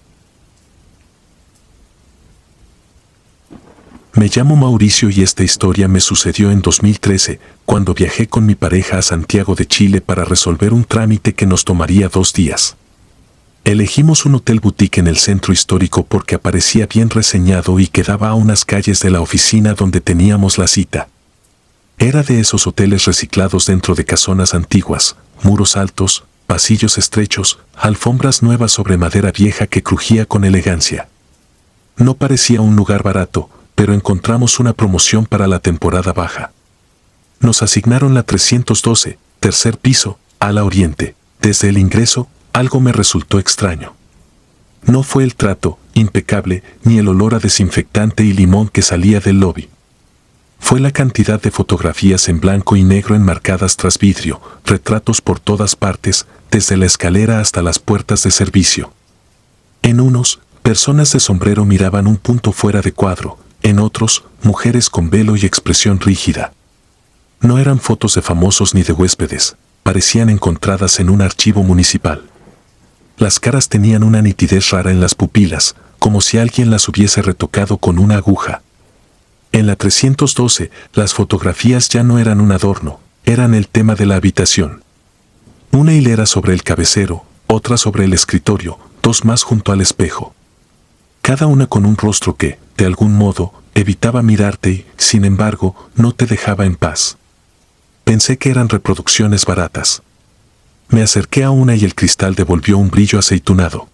Me llamo Mauricio y esta historia me sucedió en 2013, cuando viajé con mi pareja a Santiago de Chile para resolver un trámite que nos tomaría 2 días. Elegimos un hotel boutique en el centro histórico porque aparecía bien reseñado y quedaba a unas calles de la oficina donde teníamos la cita. Era de esos hoteles reciclados dentro de casonas antiguas, muros altos, pasillos estrechos, alfombras nuevas sobre madera vieja que crujía con elegancia. No parecía un lugar barato, pero encontramos una promoción para la temporada baja. Nos asignaron la 312, tercer piso, ala oriente. Desde el ingreso, algo me resultó extraño. No fue el trato, impecable, ni el olor a desinfectante y limón que salía del lobby. Fue la cantidad de fotografías en blanco y negro enmarcadas tras vidrio, retratos por todas partes, desde la escalera hasta las puertas de servicio. En unos, personas de sombrero miraban un punto fuera de cuadro, en otros, mujeres con velo y expresión rígida. No eran fotos de famosos ni de huéspedes, parecían encontradas en un archivo municipal. Las caras tenían una nitidez rara en las pupilas, como si alguien las hubiese retocado con una aguja. En la 312, las fotografías ya no eran un adorno, eran el tema de la habitación. Una hilera sobre el cabecero, otra sobre el escritorio, 2 más junto al espejo. Cada una con un rostro que, de algún modo, evitaba mirarte y, sin embargo, no te dejaba en paz. Pensé que eran reproducciones baratas. Me acerqué a una y el cristal devolvió un brillo aceitunado.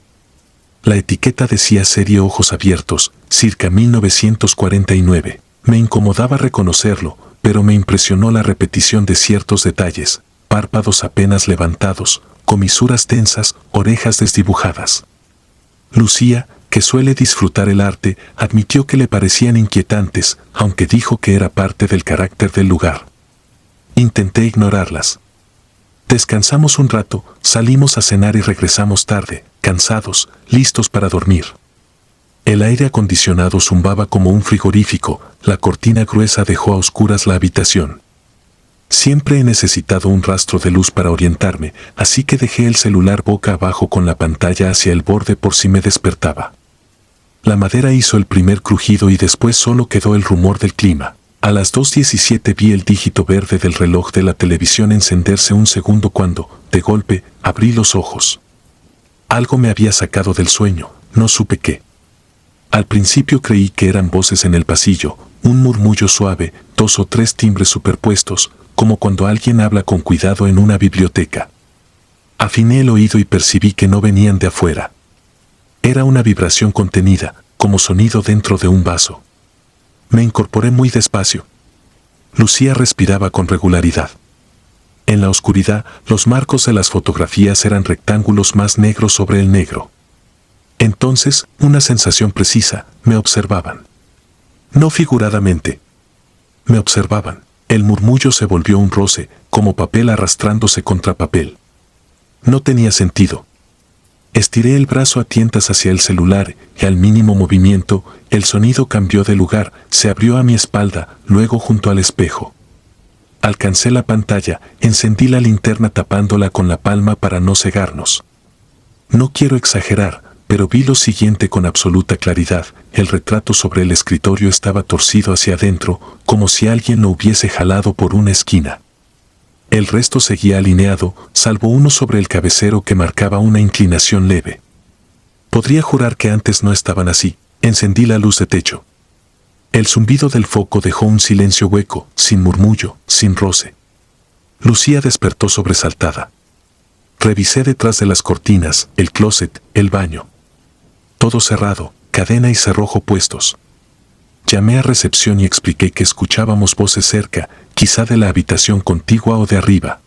La etiqueta decía serie ojos abiertos, circa 1949. Me incomodaba reconocerlo, pero me impresionó la repetición de ciertos detalles, párpados apenas levantados, comisuras tensas, orejas desdibujadas. Lucía, que suele disfrutar el arte, admitió que le parecían inquietantes, aunque dijo que era parte del carácter del lugar. Intenté ignorarlas. Descansamos un rato, salimos a cenar y regresamos tarde, cansados, listos para dormir. El aire acondicionado zumbaba como un frigorífico, la cortina gruesa dejó a oscuras la habitación. Siempre he necesitado un rastro de luz para orientarme, así que dejé el celular boca abajo con la pantalla hacia el borde por si me despertaba. La madera hizo el primer crujido y después solo quedó el rumor del clima. A las 2:17 vi el dígito verde del reloj de la televisión encenderse un segundo cuando, de golpe, abrí los ojos. Algo me había sacado del sueño, no supe qué. Al principio creí que eran voces en el pasillo, un murmullo suave, 2 o 3 timbres superpuestos, como cuando alguien habla con cuidado en una biblioteca. Afiné el oído y percibí que no venían de afuera. Era una vibración contenida, como sonido dentro de un vaso. Me incorporé muy despacio. Lucía respiraba con regularidad. En la oscuridad, los marcos de las fotografías eran rectángulos más negros sobre el negro. Entonces, una sensación precisa, me observaban. No figuradamente. Me observaban. El murmullo se volvió un roce, como papel arrastrándose contra papel. No tenía sentido. Estiré el brazo a tientas hacia el celular y al mínimo movimiento, el sonido cambió de lugar, se abrió a mi espalda, luego junto al espejo. Alcancé la pantalla, encendí la linterna tapándola con la palma para no cegarnos. No quiero exagerar, pero vi lo siguiente con absoluta claridad, el retrato sobre el escritorio estaba torcido hacia adentro, como si alguien lo hubiese jalado por una esquina. El resto seguía alineado, salvo uno sobre el cabecero que marcaba una inclinación leve. Podría jurar que antes no estaban así. Encendí la luz de techo. El zumbido del foco dejó un silencio hueco, sin murmullo, sin roce. Lucía despertó sobresaltada. Revisé detrás de las cortinas, el closet, el baño. Todo cerrado, cadena y cerrojo puestos. Llamé a recepción y expliqué que escuchábamos voces cerca, quizá de la habitación contigua o de arriba.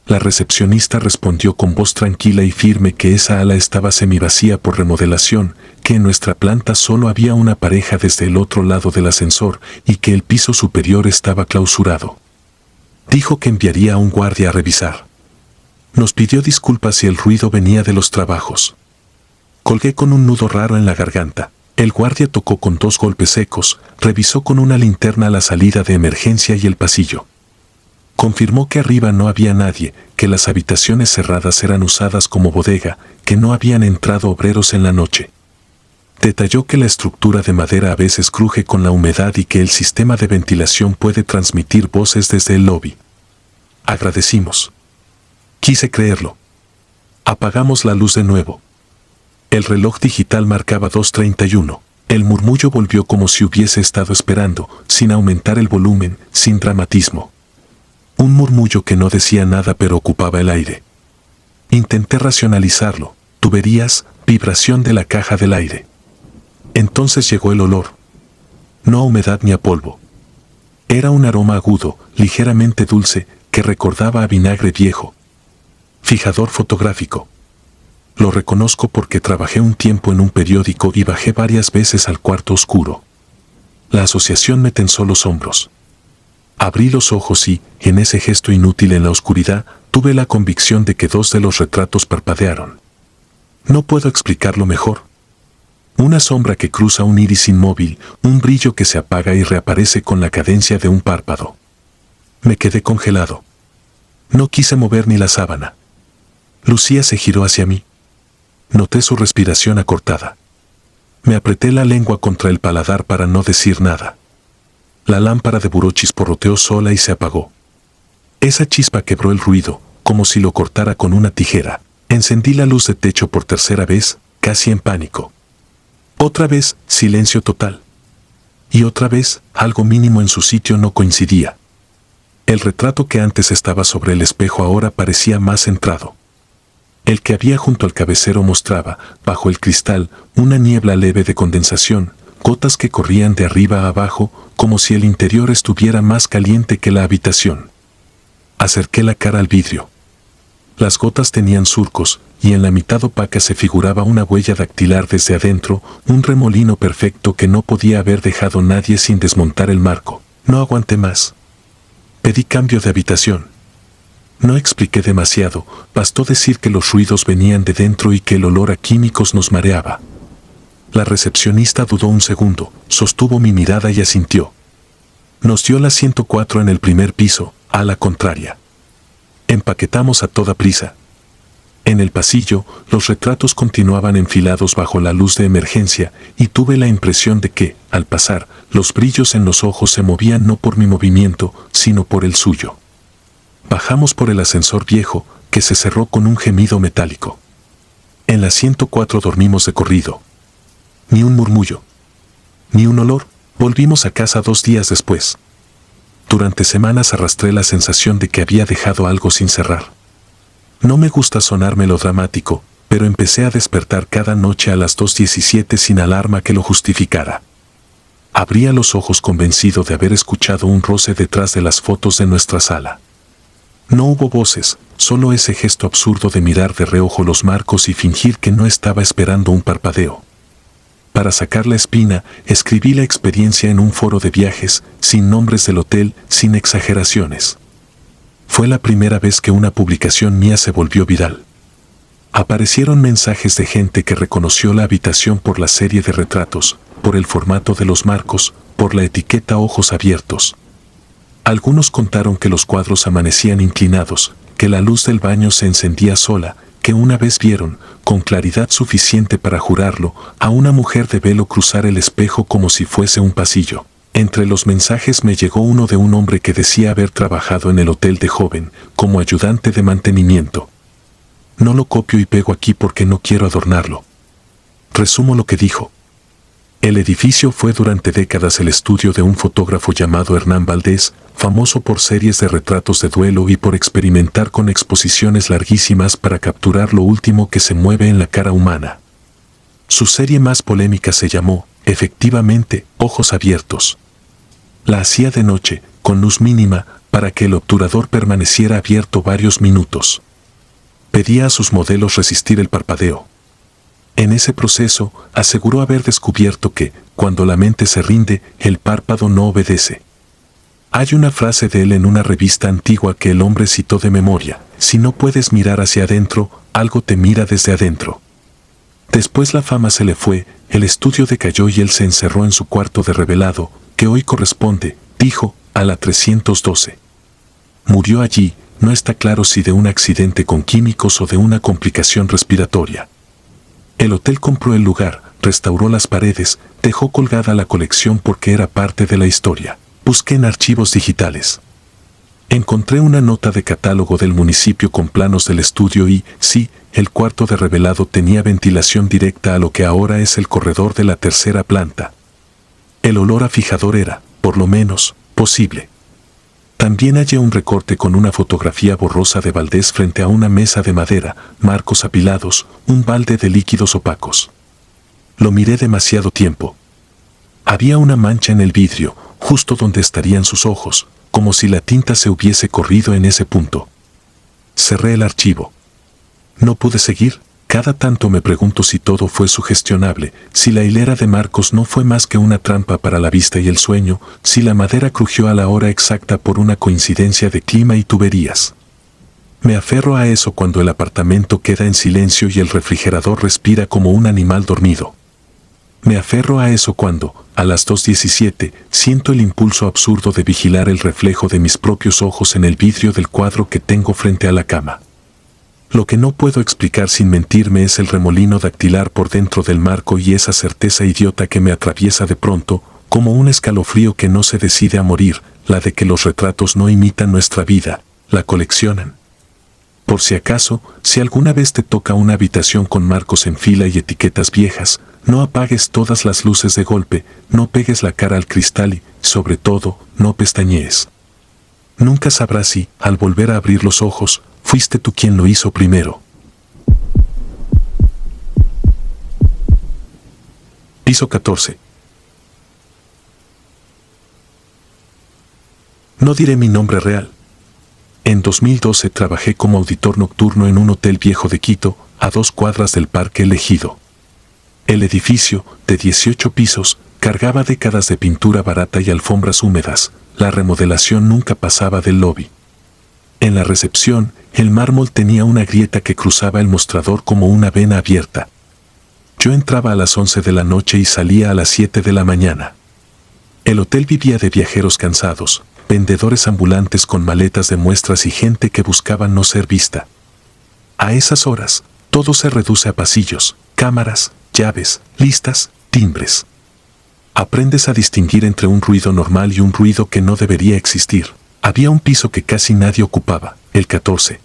La recepcionista respondió con voz tranquila y firme que esa ala estaba semivacía por remodelación, que en nuestra planta solo había una pareja desde el otro lado del ascensor y que el piso superior estaba clausurado. Dijo que enviaría a un guardia a revisar. Nos pidió disculpas si el ruido venía de los trabajos. Colgué con un nudo raro en la garganta. El guardia tocó con 2 golpes secos, revisó con una linterna la salida de emergencia y el pasillo. Confirmó que arriba no había nadie, que las habitaciones cerradas eran usadas como bodega, que no habían entrado obreros en la noche. Detalló que la estructura de madera a veces cruje con la humedad y que el sistema de ventilación puede transmitir voces desde el lobby. Agradecimos. Quise creerlo. Apagamos la luz de nuevo. El reloj digital marcaba 2:31. El murmullo volvió como si hubiese estado esperando, sin aumentar el volumen, sin dramatismo. Un murmullo que no decía nada pero ocupaba el aire. Intenté racionalizarlo. Tuberías, vibración de la caja del aire. Entonces llegó el olor. No a humedad ni a polvo. Era un aroma agudo, ligeramente dulce, que recordaba a vinagre viejo. Fijador fotográfico. Lo reconozco porque trabajé un tiempo en un periódico y bajé varias veces al cuarto oscuro. La asociación me tensó los hombros. Abrí los ojos y, en ese gesto inútil en la oscuridad, tuve la convicción de que 2 de los retratos parpadearon. No puedo explicarlo mejor. Una sombra que cruza un iris inmóvil, un brillo que se apaga y reaparece con la cadencia de un párpado. Me quedé congelado. No quise mover ni la sábana. Lucía se giró hacia mí. Noté su respiración acortada. Me apreté la lengua contra el paladar para no decir nada. La lámpara de buró chisporroteó sola y se apagó. Esa chispa quebró el ruido, como si lo cortara con una tijera. Encendí la luz de techo por tercera vez, casi en pánico. Otra vez, silencio total. Y otra vez, algo mínimo en su sitio no coincidía. El retrato que antes estaba sobre el espejo ahora parecía más centrado. El que había junto al cabecero mostraba, bajo el cristal, una niebla leve de condensación, gotas que corrían de arriba a abajo, como si el interior estuviera más caliente que la habitación. Acerqué la cara al vidrio. Las gotas tenían surcos, y en la mitad opaca se figuraba una huella dactilar desde adentro, un remolino perfecto que no podía haber dejado nadie sin desmontar el marco. No aguanté más. Pedí cambio de habitación. No expliqué demasiado, bastó decir que los ruidos venían de dentro y que el olor a químicos nos mareaba. La recepcionista dudó un segundo, sostuvo mi mirada y asintió. Nos dio la 104 en el primer piso, a la contraria. Empaquetamos a toda prisa. En el pasillo, los retratos continuaban enfilados bajo la luz de emergencia y tuve la impresión de que, al pasar, los brillos en los ojos se movían no por mi movimiento, sino por el suyo. Bajamos por el ascensor viejo, que se cerró con un gemido metálico. En la 104 dormimos de corrido. Ni un murmullo. Ni un olor. Volvimos a casa 2 días después. Durante semanas arrastré la sensación de que había dejado algo sin cerrar. No me gusta sonar melodramático, pero empecé a despertar cada noche a las 2:17 sin alarma que lo justificara. Abría los ojos convencido de haber escuchado un roce detrás de las fotos de nuestra sala. No hubo voces, solo ese gesto absurdo de mirar de reojo los marcos y fingir que no estaba esperando un parpadeo. Para sacar la espina, escribí la experiencia en un foro de viajes, sin nombres del hotel, sin exageraciones. Fue la primera vez que una publicación mía se volvió viral. Aparecieron mensajes de gente que reconoció la habitación por la serie de retratos, por el formato de los marcos, por la etiqueta ojos abiertos. Algunos contaron que los cuadros amanecían inclinados, que la luz del baño se encendía sola, que una vez vieron, con claridad suficiente para jurarlo, a una mujer de velo cruzar el espejo como si fuese un pasillo. Entre los mensajes me llegó uno de un hombre que decía haber trabajado en el hotel de joven, como ayudante de mantenimiento. No lo copio y pego aquí porque no quiero adornarlo. Resumo lo que dijo. El edificio fue durante décadas el estudio de un fotógrafo llamado Hernán Valdés, famoso por series de retratos de duelo y por experimentar con exposiciones larguísimas para capturar lo último que se mueve en la cara humana. Su serie más polémica se llamó, efectivamente, Ojos Abiertos. La hacía de noche, con luz mínima, para que el obturador permaneciera abierto varios minutos. Pedía a sus modelos resistir el parpadeo. En ese proceso, aseguró haber descubierto que, cuando la mente se rinde, el párpado no obedece. Hay una frase de él en una revista antigua que el hombre citó de memoria: si no puedes mirar hacia adentro, algo te mira desde adentro. Después la fama se le fue, el estudio decayó y él se encerró en su cuarto de revelado, que hoy corresponde, dijo, a la 312. Murió allí, no está claro si de un accidente con químicos o de una complicación respiratoria. El hotel compró el lugar, restauró las paredes, dejó colgada la colección porque era parte de la historia. Busqué en archivos digitales. Encontré una nota de catálogo del municipio con planos del estudio y, sí, el cuarto de revelado tenía ventilación directa a lo que ahora es el corredor de la tercera planta. El olor a fijador era, por lo menos, posible. También hallé un recorte con una fotografía borrosa de Valdés frente a una mesa de madera, marcos apilados, un balde de líquidos opacos. Lo miré demasiado tiempo. Había una mancha en el vidrio, justo donde estarían sus ojos, como si la tinta se hubiese corrido en ese punto. Cerré el archivo. No pude seguir. Cada tanto me pregunto si todo fue sugestionable, si la hilera de marcos no fue más que una trampa para la vista y el sueño, si la madera crujió a la hora exacta por una coincidencia de clima y tuberías. Me aferro a eso cuando el apartamento queda en silencio y el refrigerador respira como un animal dormido. Me aferro a eso cuando, a las 2:17, siento el impulso absurdo de vigilar el reflejo de mis propios ojos en el vidrio del cuadro que tengo frente a la cama. Lo que no puedo explicar sin mentirme es el remolino dactilar por dentro del marco y esa certeza idiota que me atraviesa de pronto, como un escalofrío que no se decide a morir, la de que los retratos no imitan nuestra vida, la coleccionan. Por si acaso, si alguna vez te toca una habitación con marcos en fila y etiquetas viejas, no apagues todas las luces de golpe, no pegues la cara al cristal y, sobre todo, no pestañees. Nunca sabrás si, al volver a abrir los ojos, fuiste tú quien lo hizo primero. Piso 14. No diré mi nombre real. En 2012 trabajé como auditor nocturno en un hotel viejo de Quito, a 2 cuadras del Parque El Ejido. El edificio, de 18 pisos, cargaba décadas de pintura barata y alfombras húmedas. La remodelación nunca pasaba del lobby. En la recepción, el mármol tenía una grieta que cruzaba el mostrador como una vena abierta. Yo entraba a las 11 de la noche y salía a las 7 de la mañana. El hotel vivía de viajeros cansados, vendedores ambulantes con maletas de muestras y gente que buscaba no ser vista. A esas horas, todo se reduce a pasillos, cámaras, llaves, listas, timbres. Aprendes a distinguir entre un ruido normal y un ruido que no debería existir. Había un piso que casi nadie ocupaba, el 14.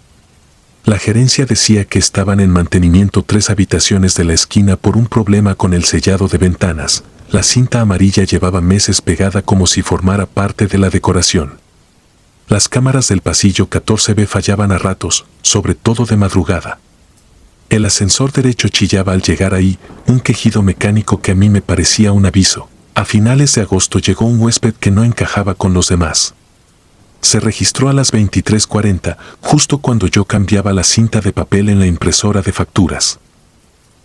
La gerencia decía que estaban en mantenimiento 3 habitaciones de la esquina por un problema con el sellado de ventanas. La cinta amarilla llevaba meses pegada como si formara parte de la decoración. Las cámaras del pasillo 14B fallaban a ratos, sobre todo de madrugada. El ascensor derecho chillaba al llegar ahí, un quejido mecánico que a mí me parecía un aviso. A finales de agosto llegó un huésped que no encajaba con los demás. Se registró a las 23:40, justo cuando yo cambiaba la cinta de papel en la impresora de facturas.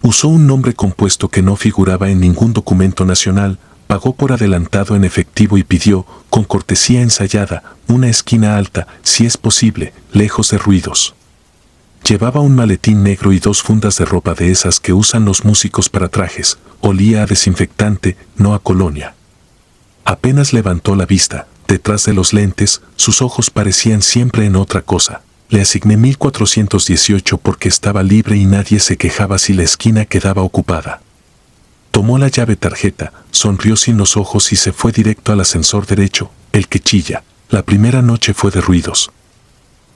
Usó un nombre compuesto que no figuraba en ningún documento nacional, pagó por adelantado en efectivo y pidió, con cortesía ensayada, una esquina alta, si es posible, lejos de ruidos. Llevaba un maletín negro y 2 fundas de ropa de esas que usan los músicos para trajes. Olía a desinfectante, no a colonia. Apenas levantó la vista, detrás de los lentes, sus ojos parecían siempre en otra cosa. Le asigné 1418 porque estaba libre y nadie se quejaba si la esquina quedaba ocupada. Tomó la llave tarjeta, sonrió sin los ojos y se fue directo al ascensor derecho, el que chilla. La primera noche fue de ruidos.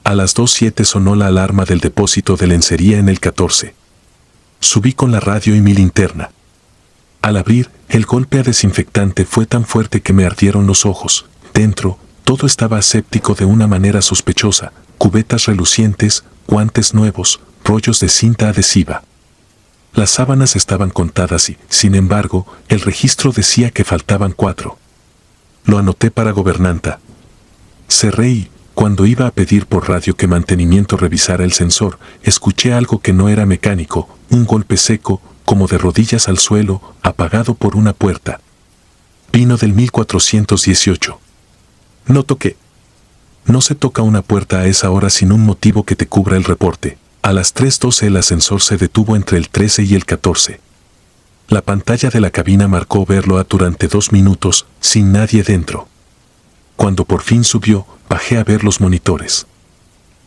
A las 2:07 sonó la alarma del depósito de lencería en el 14. Subí con la radio y mi linterna. Al abrir, el golpe a desinfectante fue tan fuerte que me ardieron los ojos. Dentro, todo estaba aséptico de una manera sospechosa, cubetas relucientes, guantes nuevos, rollos de cinta adhesiva. Las sábanas estaban contadas y, sin embargo, el registro decía que faltaban 4. Lo anoté para gobernanta. Cerré y, cuando iba a pedir por radio que mantenimiento revisara el sensor, escuché algo que no era mecánico, un golpe seco, como de rodillas al suelo, apagado por una puerta. Vino del 1418. No toqué. No se toca una puerta a esa hora sin un motivo que te cubra el reporte. A las 3:12 el ascensor se detuvo entre el 13 y el 14. La pantalla de la cabina marcó verlo durante 2 minutos, sin nadie dentro. Cuando por fin subió, bajé a ver los monitores.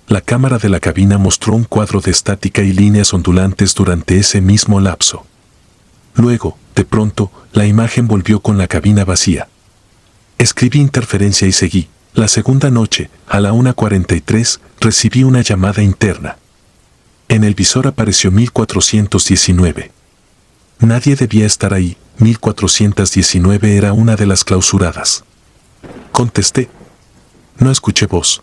La cámara de la cabina mostró un cuadro de estática y líneas ondulantes durante ese mismo lapso. Luego, de pronto, la imagen volvió con la cabina vacía. Escribí interferencia y seguí. La segunda noche, a la 1:43, recibí una llamada interna. En el visor apareció 1419. Nadie debía estar ahí, 1419 era una de las clausuradas. Contesté. No escuché voz.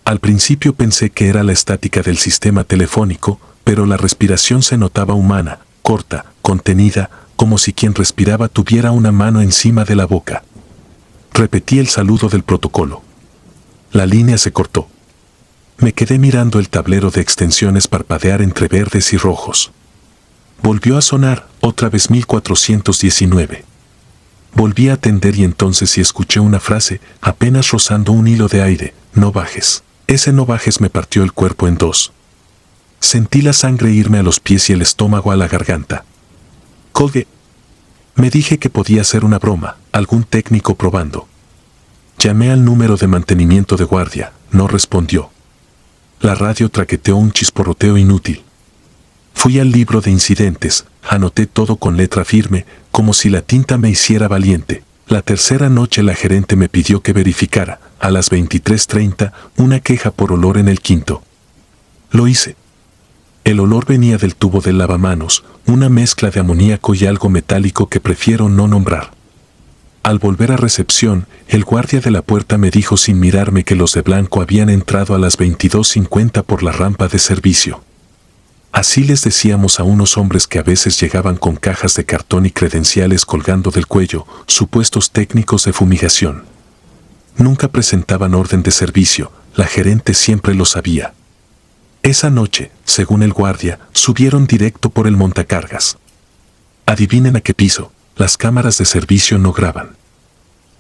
Al principio pensé que era la estática del sistema telefónico, pero la respiración se notaba humana, corta, contenida, como si quien respiraba tuviera una mano encima de la boca. Repetí el saludo del protocolo. La línea se cortó. Me quedé mirando el tablero de extensiones parpadear entre verdes y rojos. Volvió a sonar, otra vez 1419. Volví a atender y entonces escuché una frase, apenas rozando un hilo de aire: no bajes. Ese no bajes me partió el cuerpo en 2. Sentí la sangre irme a los pies y el estómago a la garganta. Colgué. Me dije que podía ser una broma, algún técnico probando. Llamé al número de mantenimiento de guardia, no respondió. La radio traqueteó un chisporroteo inútil. Fui al libro de incidentes, anoté todo con letra firme, como si la tinta me hiciera valiente. La tercera noche la gerente me pidió que verificara, a las 23:30, una queja por olor en el quinto. Lo hice. El olor venía del tubo del lavamanos, una mezcla de amoníaco y algo metálico que prefiero no nombrar. Al volver a recepción, el guardia de la puerta me dijo sin mirarme que los de blanco habían entrado a las 22:50 por la rampa de servicio. Así les decíamos a unos hombres que a veces llegaban con cajas de cartón y credenciales colgando del cuello, supuestos técnicos de fumigación. Nunca presentaban orden de servicio, la gerente siempre lo sabía. Esa noche, según el guardia, subieron directo por el montacargas. Adivinen a qué piso, las cámaras de servicio no graban.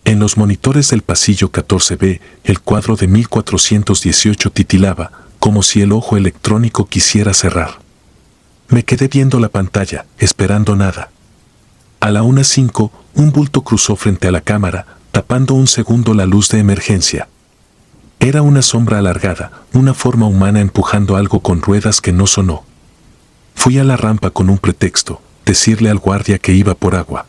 En los monitores del pasillo 14B, el cuadro de 1418 titilaba, como si el ojo electrónico quisiera cerrar. Me quedé viendo la pantalla, esperando nada. A la 1:05, un bulto cruzó frente a la cámara, tapando un segundo la luz de emergencia. Era una sombra alargada, una forma humana empujando algo con ruedas que no sonó. Fui a la rampa con un pretexto, decirle al guardia que iba por agua.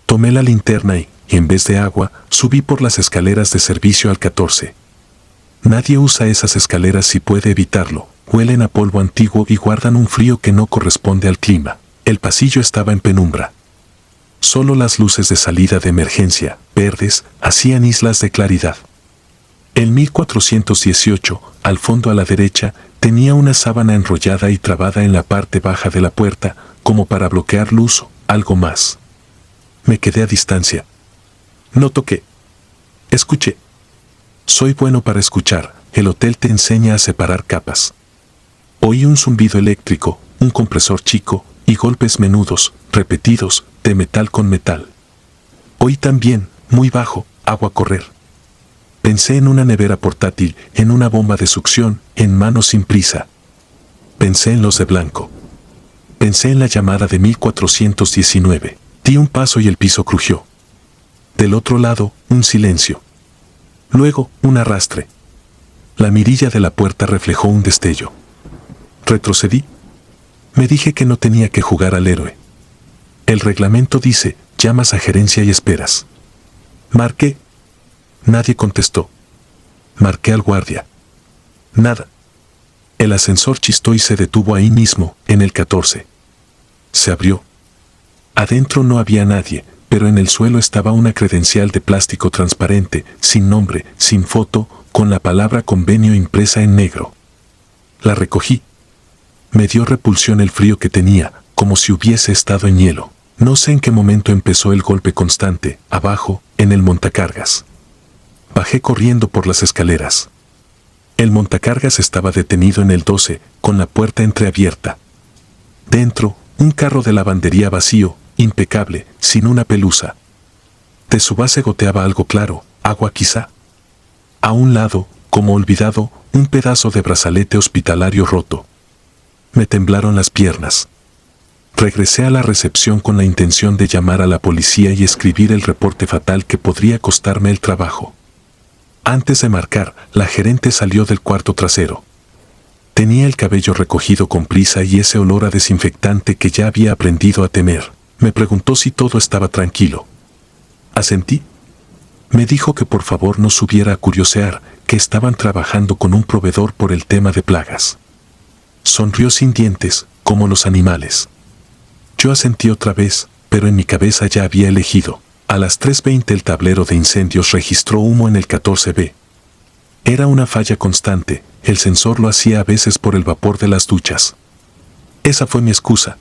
Tomé la linterna y, en vez de agua, subí por las escaleras de servicio al 14. Nadie usa esas escaleras si puede evitarlo, huelen a polvo antiguo y guardan un frío que no corresponde al clima. El pasillo estaba en penumbra. Solo las luces de salida de emergencia, verdes, hacían islas de claridad. El 1418, al fondo a la derecha, tenía una sábana enrollada y trabada en la parte baja de la puerta, como para bloquear luz, algo más. Me quedé a distancia. No toqué. Escuché. Soy bueno para escuchar, el hotel te enseña a separar capas. Oí un zumbido eléctrico, un compresor chico, y golpes menudos, repetidos, de metal con metal. Oí también, muy bajo, agua correr. Pensé en una nevera portátil, en una bomba de succión, en manos sin prisa. Pensé en los de blanco. Pensé en la llamada de 1419. Di un paso y el piso crujió. Del otro lado, un silencio. Luego, un arrastre. La mirilla de la puerta reflejó un destello. Retrocedí. Me dije que no tenía que jugar al héroe. El reglamento dice, llamas a gerencia y esperas. Marqué. Nadie contestó. Marqué al guardia. Nada. El ascensor chistó y se detuvo ahí mismo, en el 14. Se abrió. Adentro no había nadie, pero en el suelo estaba una credencial de plástico transparente, sin nombre, sin foto, con la palabra convenio impresa en negro. La recogí. Me dio repulsión el frío que tenía, como si hubiese estado en hielo. No sé en qué momento empezó el golpe constante, abajo, en el montacargas. Bajé corriendo por las escaleras. El montacargas estaba detenido en el 12, con la puerta entreabierta. Dentro, un carro de lavandería vacío, impecable, sin una pelusa. De su base goteaba algo claro, agua quizá. A un lado, como olvidado, un pedazo de brazalete hospitalario roto. Me temblaron las piernas. Regresé a la recepción con la intención de llamar a la policía y escribir el reporte fatal que podría costarme el trabajo. Antes de marcar, la gerente salió del cuarto trasero. Tenía el cabello recogido con prisa y ese olor a desinfectante que ya había aprendido a temer. Me preguntó si todo estaba tranquilo. Asentí. Me dijo que por favor no subiera a curiosear, que estaban trabajando con un proveedor por el tema de plagas. Sonrió sin dientes, como los animales. Yo asentí otra vez, pero en mi cabeza ya había elegido. A las 3:20 el tablero de incendios registró humo en el 14B. Era una falla constante, el sensor lo hacía a veces por el vapor de las duchas. Esa fue mi excusa.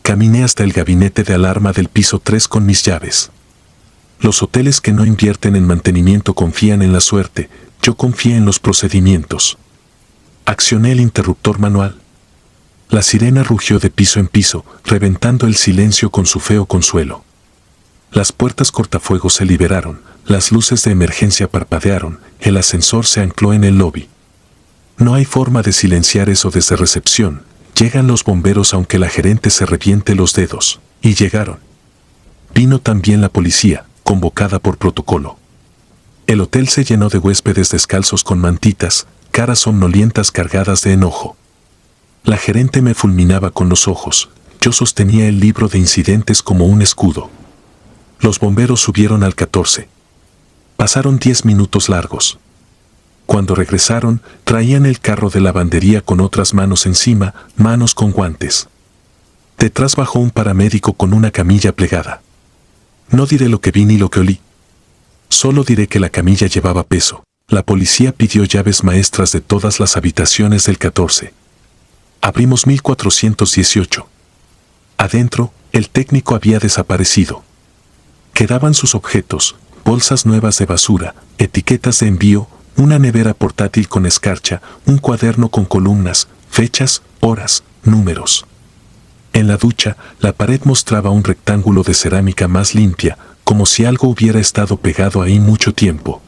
Caminé hasta el gabinete de alarma del piso 3 con mis llaves. Los hoteles que no invierten en mantenimiento confían en la suerte, yo confié en los procedimientos. Accioné el interruptor manual. La sirena rugió de piso en piso, reventando el silencio con su feo consuelo. Las puertas cortafuegos se liberaron, las luces de emergencia parpadearon, el ascensor se ancló en el lobby. No hay forma de silenciar eso desde recepción. Llegan los bomberos aunque la gerente se reviente los dedos. Y llegaron. Vino también la policía, convocada por protocolo. El hotel se llenó de huéspedes descalzos con mantitas, caras somnolientas cargadas de enojo. La gerente me fulminaba con los ojos. Yo sostenía el libro de incidentes como un escudo. Los bomberos subieron al 14. Pasaron 10 minutos largos. Cuando regresaron, traían el carro de lavandería con otras manos encima, manos con guantes. Detrás bajó un paramédico con una camilla plegada. No diré lo que vi ni lo que olí. Solo diré que la camilla llevaba peso. La policía pidió llaves maestras de todas las habitaciones del 14. Abrimos 1418. Adentro, el técnico había desaparecido. Quedaban sus objetos, bolsas nuevas de basura, etiquetas de envío, una nevera portátil con escarcha, un cuaderno con columnas, fechas, horas, números. En la ducha, la pared mostraba un rectángulo de cerámica más limpia, como si algo hubiera estado pegado ahí mucho tiempo.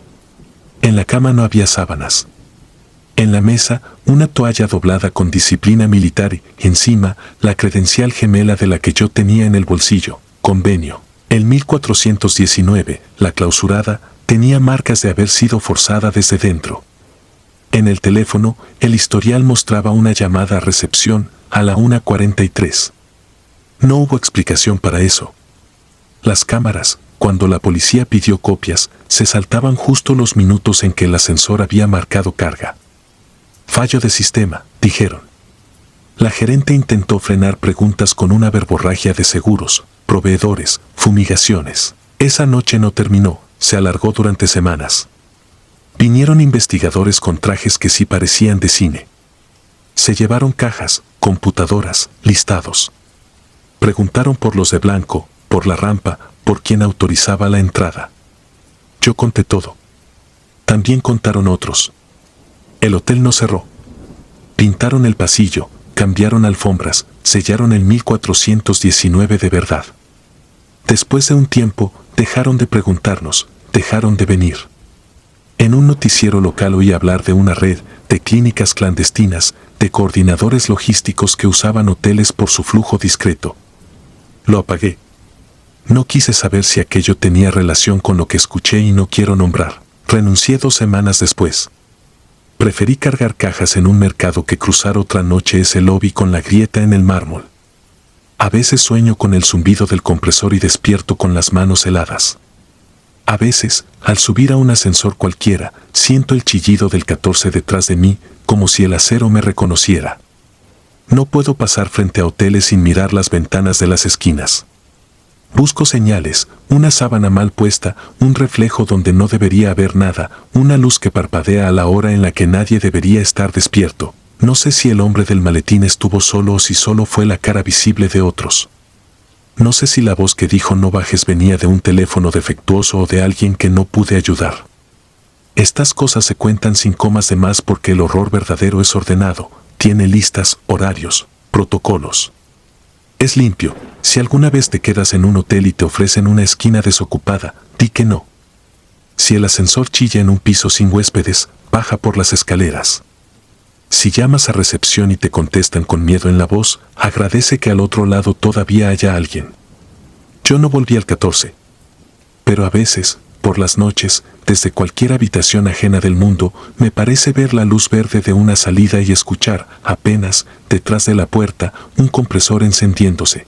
En la cama no había sábanas. En la mesa, una toalla doblada con disciplina militar y, encima, la credencial gemela de la que yo tenía en el bolsillo, convenio. En 1419, la clausurada, tenía marcas de haber sido forzada desde dentro. En el teléfono, el historial mostraba una llamada a recepción a la 1:43. No hubo explicación para eso. Las cámaras, cuando la policía pidió copias, se saltaban justo los minutos en que el ascensor había marcado carga. Fallo de sistema, dijeron. La gerente intentó frenar preguntas con una verborragia de seguros, proveedores, fumigaciones. Esa noche no terminó, se alargó durante semanas. Vinieron investigadores con trajes que sí parecían de cine. Se llevaron cajas, computadoras, listados. Preguntaron por los de blanco, por la rampa, por quién autorizaba la entrada. Yo conté todo. También contaron otros. El hotel no cerró. Pintaron el pasillo, cambiaron alfombras, sellaron el 1419 de verdad. Después de un tiempo, dejaron de preguntarnos, dejaron de venir. En un noticiero local oí hablar de una red de clínicas clandestinas, de coordinadores logísticos que usaban hoteles por su flujo discreto. Lo apagué. No quise saber si aquello tenía relación con lo que escuché y no quiero nombrar. Renuncié 2 semanas después. Preferí cargar cajas en un mercado que cruzar otra noche ese lobby con la grieta en el mármol. A veces sueño con el zumbido del compresor y despierto con las manos heladas. A veces, al subir a un ascensor cualquiera, siento el chillido del 14 detrás de mí, como si el acero me reconociera. No puedo pasar frente a hoteles sin mirar las ventanas de las esquinas. Busco señales, una sábana mal puesta, un reflejo donde no debería haber nada, una luz que parpadea a la hora en la que nadie debería estar despierto. No sé si el hombre del maletín estuvo solo o si solo fue la cara visible de otros. No sé si la voz que dijo no bajes venía de un teléfono defectuoso o de alguien que no pude ayudar. Estas cosas se cuentan sin comas de más porque el horror verdadero es ordenado, tiene listas, horarios, protocolos. Es limpio. Si alguna vez te quedas en un hotel y te ofrecen una esquina desocupada, di que no. Si el ascensor chilla en un piso sin huéspedes, baja por las escaleras. Si llamas a recepción y te contestan con miedo en la voz, agradece que al otro lado todavía haya alguien. Yo no volví al 14. Pero a veces, por las noches, desde cualquier habitación ajena del mundo, me parece ver la luz verde de una salida y escuchar, apenas, detrás de la puerta, un compresor encendiéndose.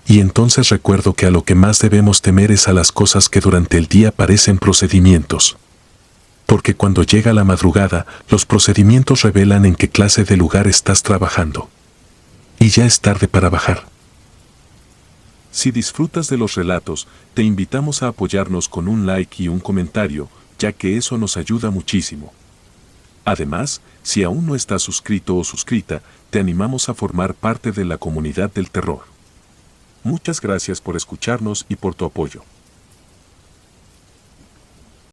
Y entonces recuerdo que a lo que más debemos temer es a las cosas que durante el día parecen procedimientos. Porque cuando llega la madrugada, los procedimientos revelan en qué clase de lugar estás trabajando. Y ya es tarde para bajar. Si disfrutas de los relatos, te invitamos a apoyarnos con un like y un comentario, ya que eso nos ayuda muchísimo. Además, si aún no estás suscrito o suscrita, te animamos a formar parte de la comunidad del terror. Muchas gracias por escucharnos y por tu apoyo.